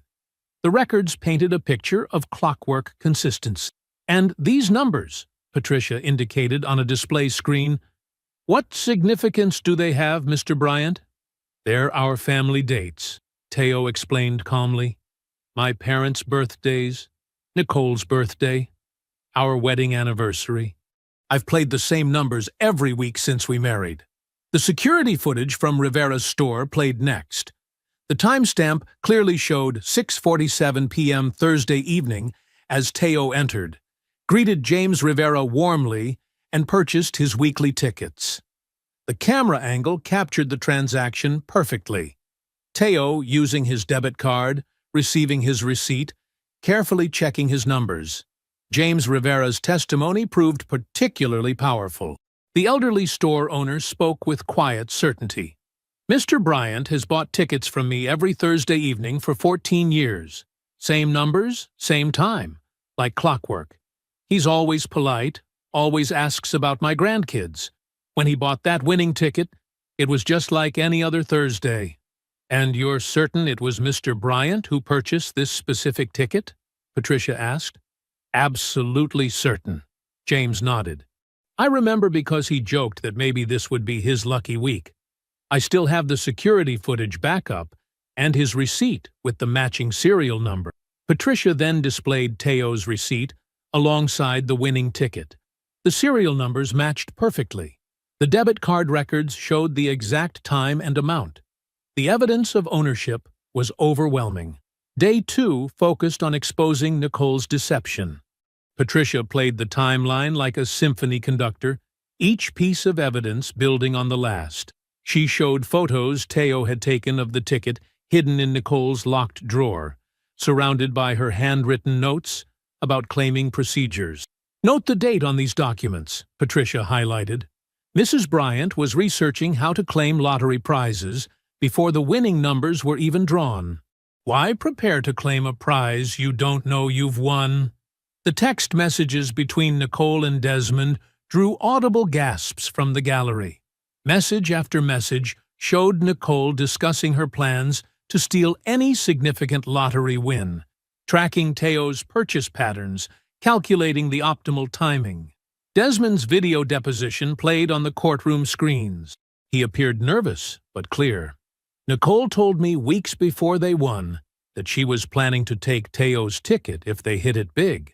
[SPEAKER 1] The records painted a picture of clockwork consistency. "And these numbers," Patricia indicated on a display screen, "what significance do they have, Mr. Bryant?" "They're our family dates," Teo explained calmly. "My parents' birthdays, Nicole's birthday, our wedding anniversary. I've played the same numbers every week since we married." The security footage from Rivera's store played next. The timestamp clearly showed 6:47 p.m. Thursday evening as Teo entered, greeted James Rivera warmly, and purchased his weekly tickets. The camera angle captured the transaction perfectly. Teo using his debit card, receiving his receipt, carefully checking his numbers. James Rivera's testimony proved particularly powerful. The elderly store owner spoke with quiet certainty. "Mr. Bryant has bought tickets from me every Thursday evening for 14 years. Same numbers, same time, like clockwork. He's always polite, always asks about my grandkids. When he bought that winning ticket, it was just like any other Thursday." "And you're certain it was Mr. Bryant who purchased this specific ticket?" Patricia asked. "Absolutely certain," James nodded. "I remember because he joked that maybe this would be his lucky week. I still have the security footage backup and his receipt with the matching serial number." Patricia then displayed Teo's receipt alongside the winning ticket. The serial numbers matched perfectly. The debit card records showed the exact time and amount. The evidence of ownership was overwhelming. Day 2 focused on exposing Nicole's deception. Patricia played the timeline like a symphony conductor, each piece of evidence building on the last. She showed photos Teo had taken of the ticket hidden in Nicole's locked drawer, surrounded by her handwritten notes about claiming procedures. "Note the date on these documents," Patricia highlighted. Mrs. Bryant was researching how to claim lottery prizes before the winning numbers were even drawn. Why prepare to claim a prize you don't know you've won? The text messages between Nicole and Desmond drew audible gasps from the gallery. Message after message showed Nicole discussing her plans to steal any significant lottery win, tracking Teo's purchase patterns, calculating the optimal timing. Desmond's video deposition played on the courtroom screens. He appeared nervous, but clear. Nicole told me weeks before they won that she was planning to take Teo's ticket if they hit it big.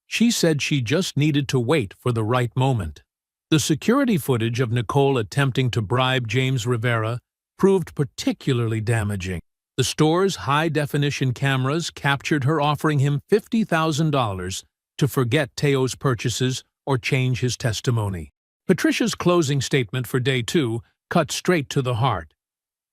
[SPEAKER 1] She said she just needed to wait for the right moment. The security footage of Nicole attempting to bribe James Rivera proved particularly damaging. The store's high-definition cameras captured her offering him $50,000 to forget Teo's purchases or change his testimony. Patricia's closing statement for Day 2 cut straight to the heart.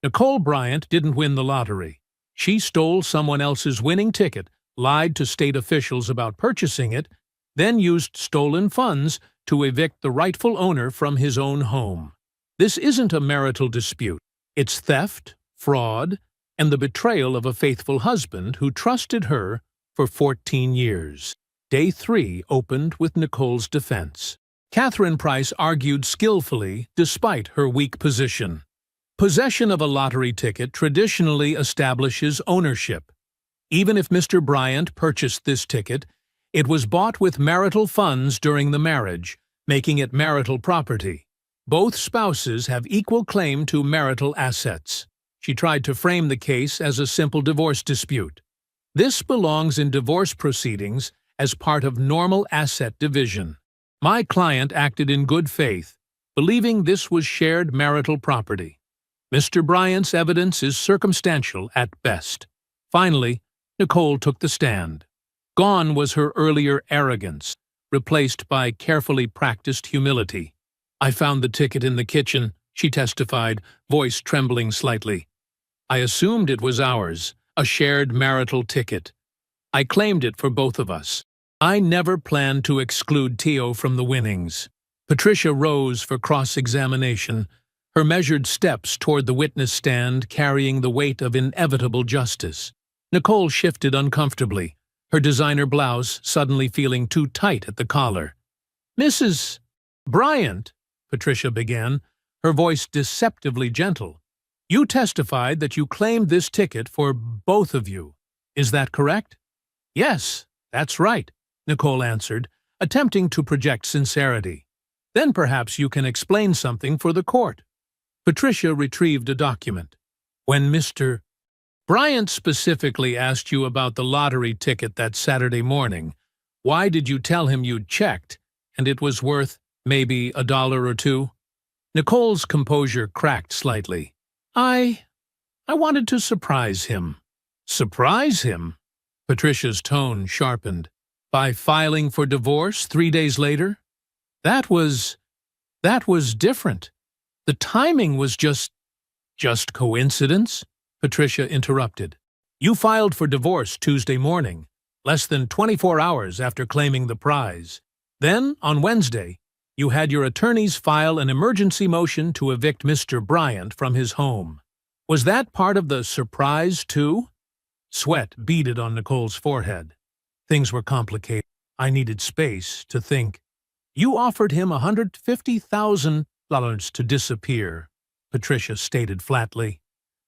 [SPEAKER 1] Nicole Bryant didn't win the lottery. She stole someone else's winning ticket, lied to state officials about purchasing it, then used stolen funds to evict the rightful owner from his own home. This isn't a marital dispute. It's theft, fraud, and the betrayal of a faithful husband who trusted her for 14 years. Day 3 opened with Nicole's defense. Catherine Price argued skillfully despite her weak position. Possession of a lottery ticket traditionally establishes ownership. Even if Mr. Bryant purchased this ticket, it was bought with marital funds during the marriage, making it marital property. Both spouses have equal claim to marital assets. She tried to frame the case as a simple divorce dispute. This belongs in divorce proceedings as part of normal asset division. My client acted in good faith, believing this was shared marital property. Mr. Bryant's evidence is circumstantial at best. Finally, Nicole took the stand. Gone was her earlier arrogance, replaced by carefully practiced humility. "I found the ticket in the kitchen," she testified, voice trembling slightly. "I assumed it was ours, a shared marital ticket. I claimed it for both of us. I never planned to exclude Teo from the winnings." Patricia rose for cross-examination, her measured steps toward the witness stand carrying the weight of inevitable justice. Nicole shifted uncomfortably, her designer blouse suddenly feeling too tight at the collar. "Mrs. Bryant," Patricia began, her voice deceptively gentle, "you testified that you claimed this ticket for both of you. Is that correct?" "Yes, that's right," Nicole answered, attempting to project sincerity. "Then perhaps you can explain something for the court." Patricia retrieved a document. "When Mr. Bryant specifically asked you about the lottery ticket that Saturday morning, why did you tell him you'd checked and it was worth maybe $1 or $2? Nicole's composure cracked slightly. I wanted to surprise him." "Surprise him?" Patricia's tone sharpened. "By filing for divorce 3 days later? That was different. The timing was just coincidence?" Patricia interrupted. "You filed for divorce Tuesday morning, less than 24 hours after claiming the prize. Then, on Wednesday, you had your attorneys file an emergency motion to evict Mr. Bryant from his home. Was that part of the surprise, too?" Sweat beaded on Nicole's forehead. Things were complicated. I needed space to think. "You offered him $150,000 to disappear," Patricia stated flatly.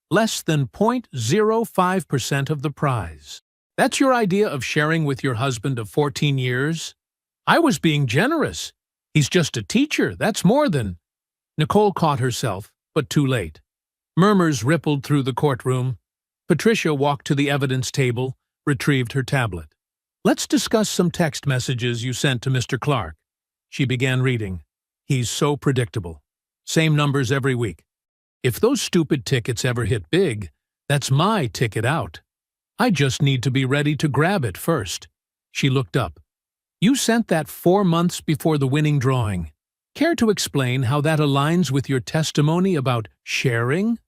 [SPEAKER 1] "Less than 0.05% of the prize. That's your idea of sharing with your husband of 14 years? I was being generous. He's just a teacher, that's more than—" Nicole caught herself, but too late. Murmurs rippled through the courtroom. Patricia walked to the evidence table, retrieved her tablet. "Let's discuss some text messages you sent to Mr. Clark." She began reading. "He's so predictable. Same numbers every week. If those stupid tickets ever hit big, that's my ticket out. I just need to be ready to grab it first." She looked up. "You sent that 4 months before the winning drawing. Care to explain how that aligns with your testimony about sharing?"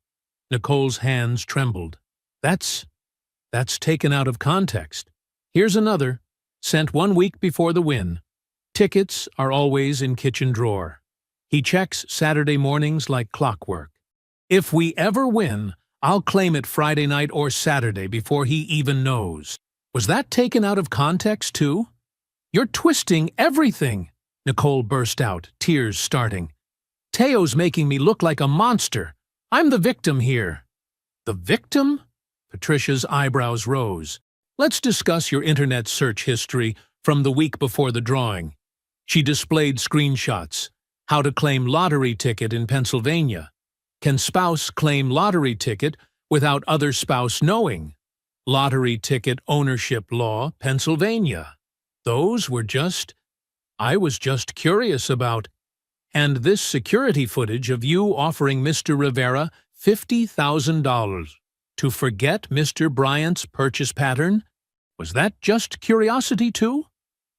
[SPEAKER 1] Nicole's hands trembled. That's taken out of context. Here's another, sent 1 week before the win. Tickets are always in kitchen drawer. He checks Saturday mornings like clockwork. If we ever win, I'll claim it Friday night or Saturday before he even knows. Was that taken out of context, too? You're twisting everything, Nicole burst out, tears starting. Teo's making me look like a monster. I'm the victim here. The victim? Patricia's eyebrows rose. Let's discuss your internet search history from the week before the drawing. She displayed screenshots. How to claim lottery ticket in Pennsylvania. Can spouse claim lottery ticket without other spouse knowing? Lottery ticket ownership law, Pennsylvania. Those were I was just curious about. And this security footage of you offering Mr. Rivera $50,000 to forget Mr. Bryant's purchase pattern? Was that just curiosity too?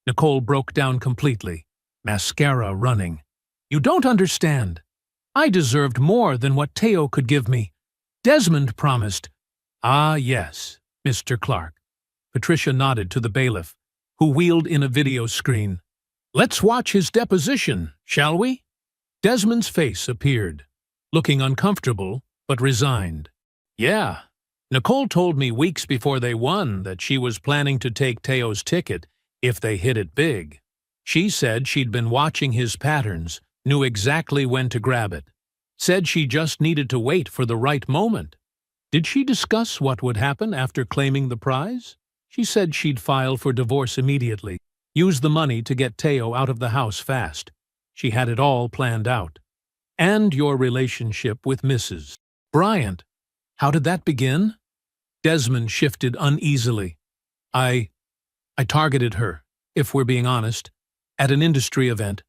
[SPEAKER 1] Nicole broke down completely, mascara running. You don't understand. I deserved more than what Teo could give me. Desmond promised. Ah, yes, Mr. Clark. Patricia nodded to the bailiff, who wheeled in a video screen. Let's watch his deposition, shall we? Desmond's face appeared, looking uncomfortable but resigned. Yeah, Nicole told me weeks before they won that she was planning to take Teo's ticket if they hit it big. She said she'd been watching his patterns, knew exactly when to grab it. Said she just needed to wait for the right moment. Did she discuss what would happen after claiming the prize? She said she'd file for divorce immediately, use the money to get Teo out of the house fast. She had it all planned out. And your relationship with Mrs. Bryant. How did that begin? Desmond shifted uneasily. I targeted her, if we're being honest, at an industry event.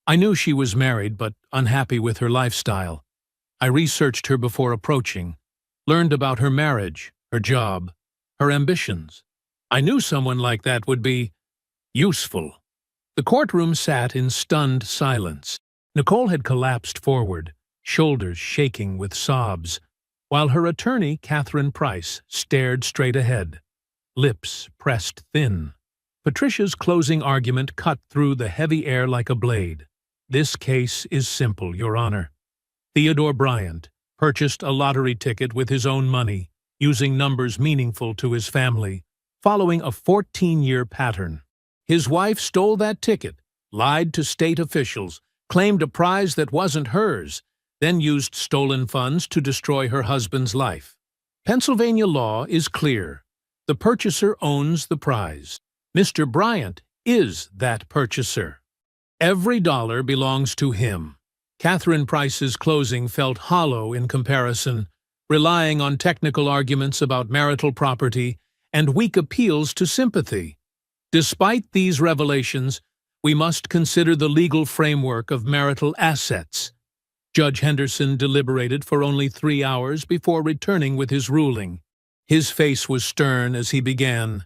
[SPEAKER 1] I knew she was married but unhappy with her lifestyle. I researched her before approaching, learned about her marriage, her job, her ambitions. I knew someone like that would be useful. The courtroom sat in stunned silence. Nicole had collapsed forward, shoulders shaking with sobs, while her attorney, Catherine Price, stared straight ahead, lips pressed thin. Patricia's closing argument cut through the heavy air like a blade. This case is simple, Your Honor. Theodore Bryant purchased a lottery ticket with his own money, using numbers meaningful to his family, following a 14-year pattern. His wife stole that ticket, lied to state officials, claimed a prize that wasn't hers, then used stolen funds to destroy her husband's life. Pennsylvania law is clear. The purchaser owns the prize. Mr. Bryant is that purchaser. Every dollar belongs to him. Catherine Price's closing felt hollow in comparison, relying on technical arguments about marital property and weak appeals to sympathy. Despite these revelations, we must consider the legal framework of marital assets. Judge Henderson deliberated for only 3 hours before returning with his ruling. His face was stern as he began.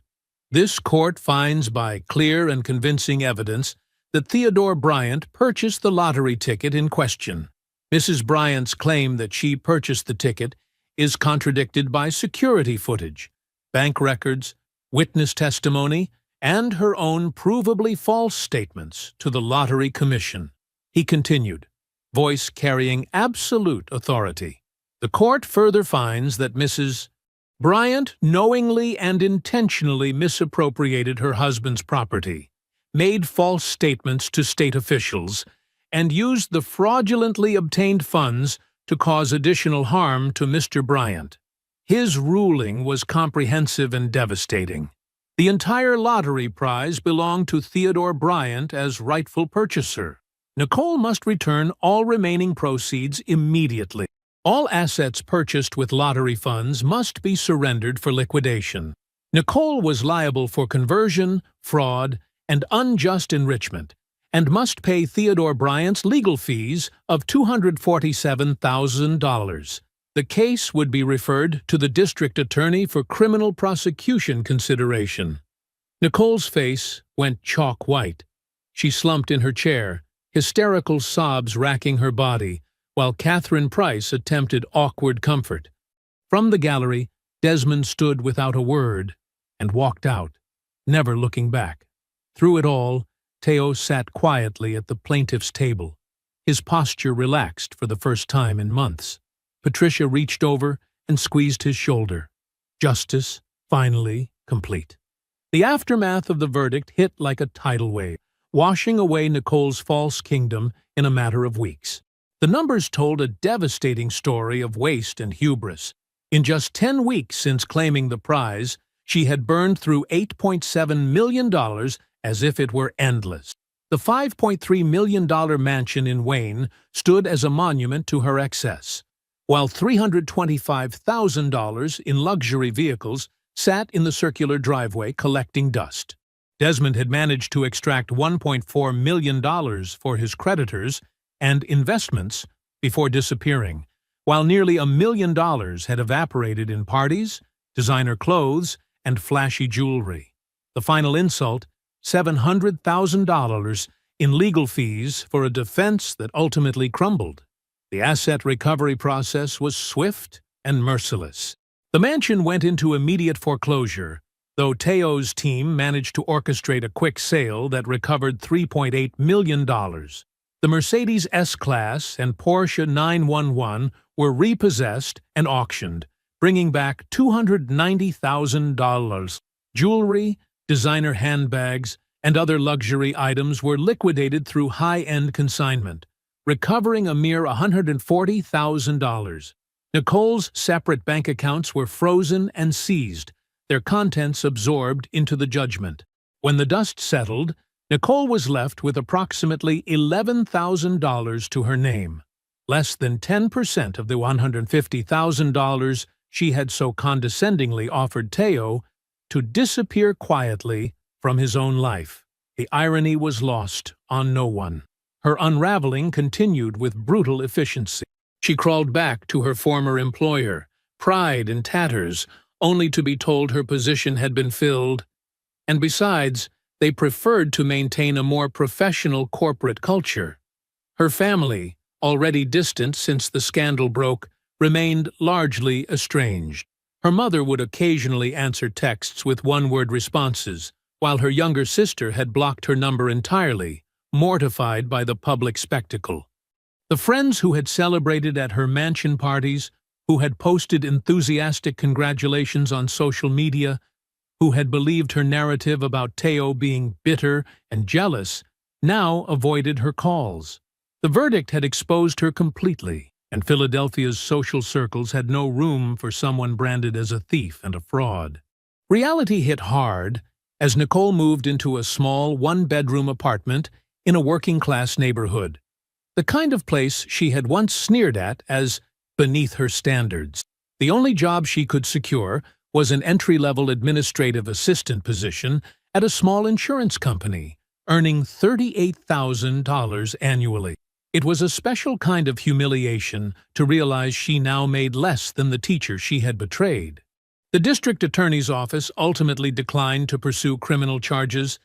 [SPEAKER 1] This court finds by clear and convincing evidence that Theodore Bryant purchased the lottery ticket in question. Mrs. Bryant's claim that she purchased the ticket is contradicted by security footage, bank records, witness testimony, and her own provably false statements to the Lottery Commission. He continued, voice carrying absolute authority. The court further finds that Mrs. Bryant knowingly and intentionally misappropriated her husband's property, made false statements to state officials, and used the fraudulently obtained funds to cause additional harm to Mr. Bryant. His ruling was comprehensive and devastating. The entire lottery prize belonged to Theodore Bryant as rightful purchaser. Nicole must return all remaining proceeds immediately. All assets purchased with lottery funds must be surrendered for liquidation. Nicole was liable for conversion, fraud, and unjust enrichment, and must pay Theodore Bryant's legal fees of $247,000. The case would be referred to the district attorney for criminal prosecution consideration. Nicole's face went chalk white. She slumped in her chair, hysterical sobs racking her body, while Catherine Price attempted awkward comfort. From the gallery, Desmond stood without a word and walked out, never looking back. Through it all, Teo sat quietly at the plaintiff's table, his posture relaxed for the first time in months. Patricia reached over and squeezed his shoulder. Justice, finally, complete. The aftermath of the verdict hit like a tidal wave, washing away Nicole's false kingdom in a matter of weeks. The numbers told a devastating story of waste and hubris. In just 10 weeks since claiming the prize, she had burned through $8.7 million as if it were endless. The $5.3 million mansion in Wayne stood as a monument to her excess, while $325,000 in luxury vehicles sat in the circular driveway collecting dust. Desmond had managed to extract $1.4 million for his creditors and investments before disappearing, while nearly $1 million had evaporated in parties, designer clothes, and flashy jewelry. The final insult, $700,000 in legal fees for a defense that ultimately crumbled. The asset recovery process was swift and merciless. The mansion went into immediate foreclosure, though Teo's team managed to orchestrate a quick sale that recovered $3.8 million. The Mercedes S-Class and Porsche 911 were repossessed and auctioned, bringing back $290,000. Jewelry, designer handbags, and other luxury items were liquidated through high-end consignment, recovering a mere $140,000. Nicole's separate bank accounts were frozen and seized, their contents absorbed into the judgment. When the dust settled, Nicole was left with approximately $11,000 to her name, less than 10% of the $150,000 she had so condescendingly offered Teo to disappear quietly from his own life. The irony was lost on no one. Her unraveling continued with brutal efficiency. She crawled back to her former employer, pride in tatters, only to be told her position had been filled. And besides, they preferred to maintain a more professional corporate culture. Her family, already distant since the scandal broke, remained largely estranged. Her mother would occasionally answer texts with one-word responses, while her younger sister had blocked her number entirely, mortified by the public spectacle. The friends who had celebrated at her mansion parties, who had posted enthusiastic congratulations on social media, who had believed her narrative about Teo being bitter and jealous, now avoided her calls. The verdict had exposed her completely, and Philadelphia's social circles had no room for someone branded as a thief and a fraud. Reality hit hard as Nicole moved into a small one-bedroom apartment in a working-class neighborhood, the kind of place she had once sneered at as beneath her standards. The only job she could secure was an entry-level administrative assistant position at a small insurance company, earning $38,000 annually. It was a special kind of humiliation to realize she now made less than the teacher she had betrayed. The district attorney's office ultimately declined to pursue criminal charges,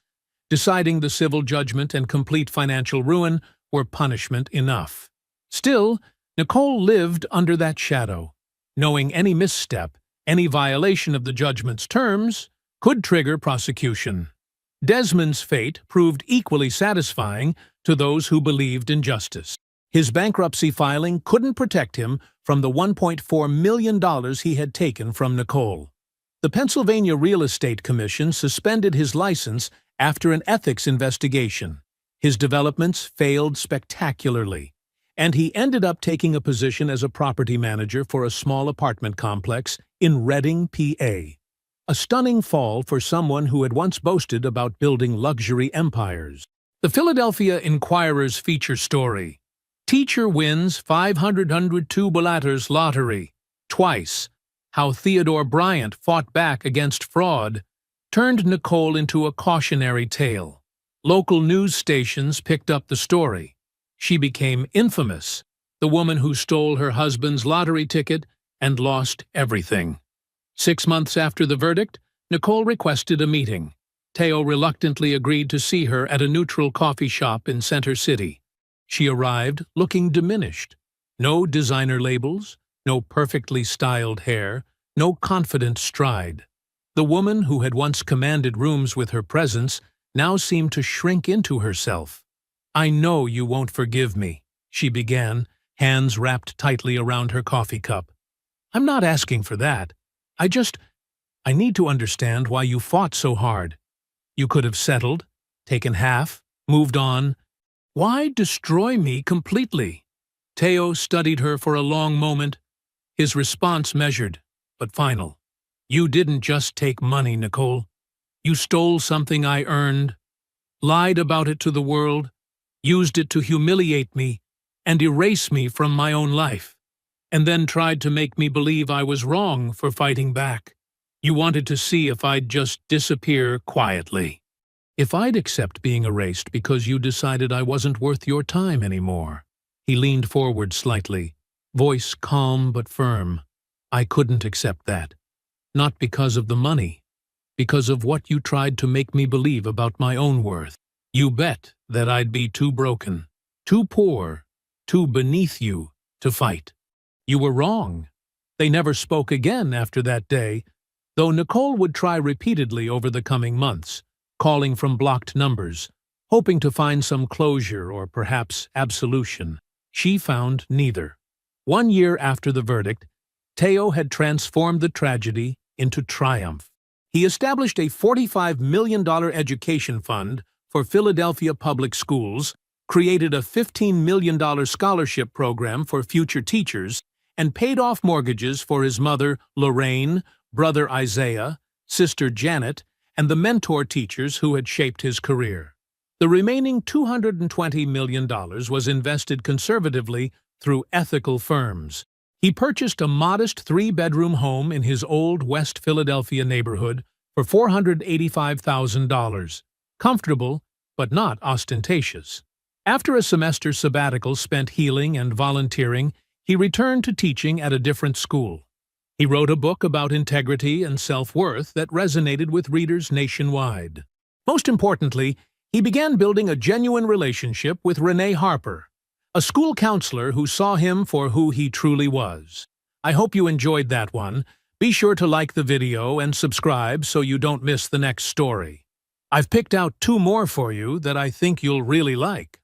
[SPEAKER 1] deciding the civil judgment and complete financial ruin were punishment enough. Still, Nicole lived under that shadow, knowing any misstep, any violation of the judgment's terms, could trigger prosecution. Desmond's fate proved equally satisfying to those who believed in justice. His bankruptcy filing couldn't protect him from the $1.4 million he had taken from Nicole. The Pennsylvania Real Estate Commission suspended his license after an ethics investigation. His developments failed spectacularly, and he ended up taking a position as a property manager for a small apartment complex in Reading, PA. A stunning fall for someone who had once boasted about building luxury empires. The Philadelphia Inquirer's feature story, Teacher Wins $500 Lottery, Twice, How Theodore Bryant Fought Back Against Fraud, turned Nicole into a cautionary tale. Local news stations picked up the story. She became infamous, the woman who stole her husband's lottery ticket and lost everything. 6 months after the verdict, Nicole requested a meeting. Teo reluctantly agreed to see her at a neutral coffee shop in Center City. She arrived looking diminished. No designer labels, no perfectly styled hair, no confident stride. The woman who had once commanded rooms with her presence now seemed to shrink into herself. "I know you won't forgive me," she began, hands wrapped tightly around her coffee cup. I'm not asking for that. I need to understand why you fought so hard. You could have settled, taken half, moved on. Why destroy me completely? Teo studied her for a long moment, his response measured, but final. You didn't just take money, Nicole. You stole something I earned, lied about it to the world, used it to humiliate me and erase me from my own life, and then tried to make me believe I was wrong for fighting back. You wanted to see if I'd just disappear quietly. If I'd accept being erased because you decided I wasn't worth your time anymore. He leaned forward slightly, voice calm but firm. I couldn't accept that. Not because of the money, because of what you tried to make me believe about my own worth. You bet that I'd be too broken, too poor, too beneath you to fight. You were wrong. They never spoke again after that day, though Nicole would try repeatedly over the coming months, calling from blocked numbers, hoping to find some closure or perhaps absolution. She found neither. 1 year after the verdict, Teo had transformed the tragedy into triumph. He established a $45 million education fund for Philadelphia public schools, created a $15 million scholarship program for future teachers, and paid off mortgages for his mother, Lorraine, brother Isaiah, sister Janet, and the mentor teachers who had shaped his career. The remaining $220 million was invested conservatively through ethical firms. He purchased a modest 3-bedroom home in his old West Philadelphia neighborhood for $485,000. Comfortable, but not ostentatious. After a semester sabbatical spent healing and volunteering, he returned to teaching at a different school. He wrote a book about integrity and self-worth that resonated with readers nationwide. Most importantly, he began building a genuine relationship with Renee Harper, a school counselor who saw him for who he truly was. I hope you enjoyed that one. Be sure to like the video and subscribe so you don't miss the next story. I've picked out 2 more for you that I think you'll really like.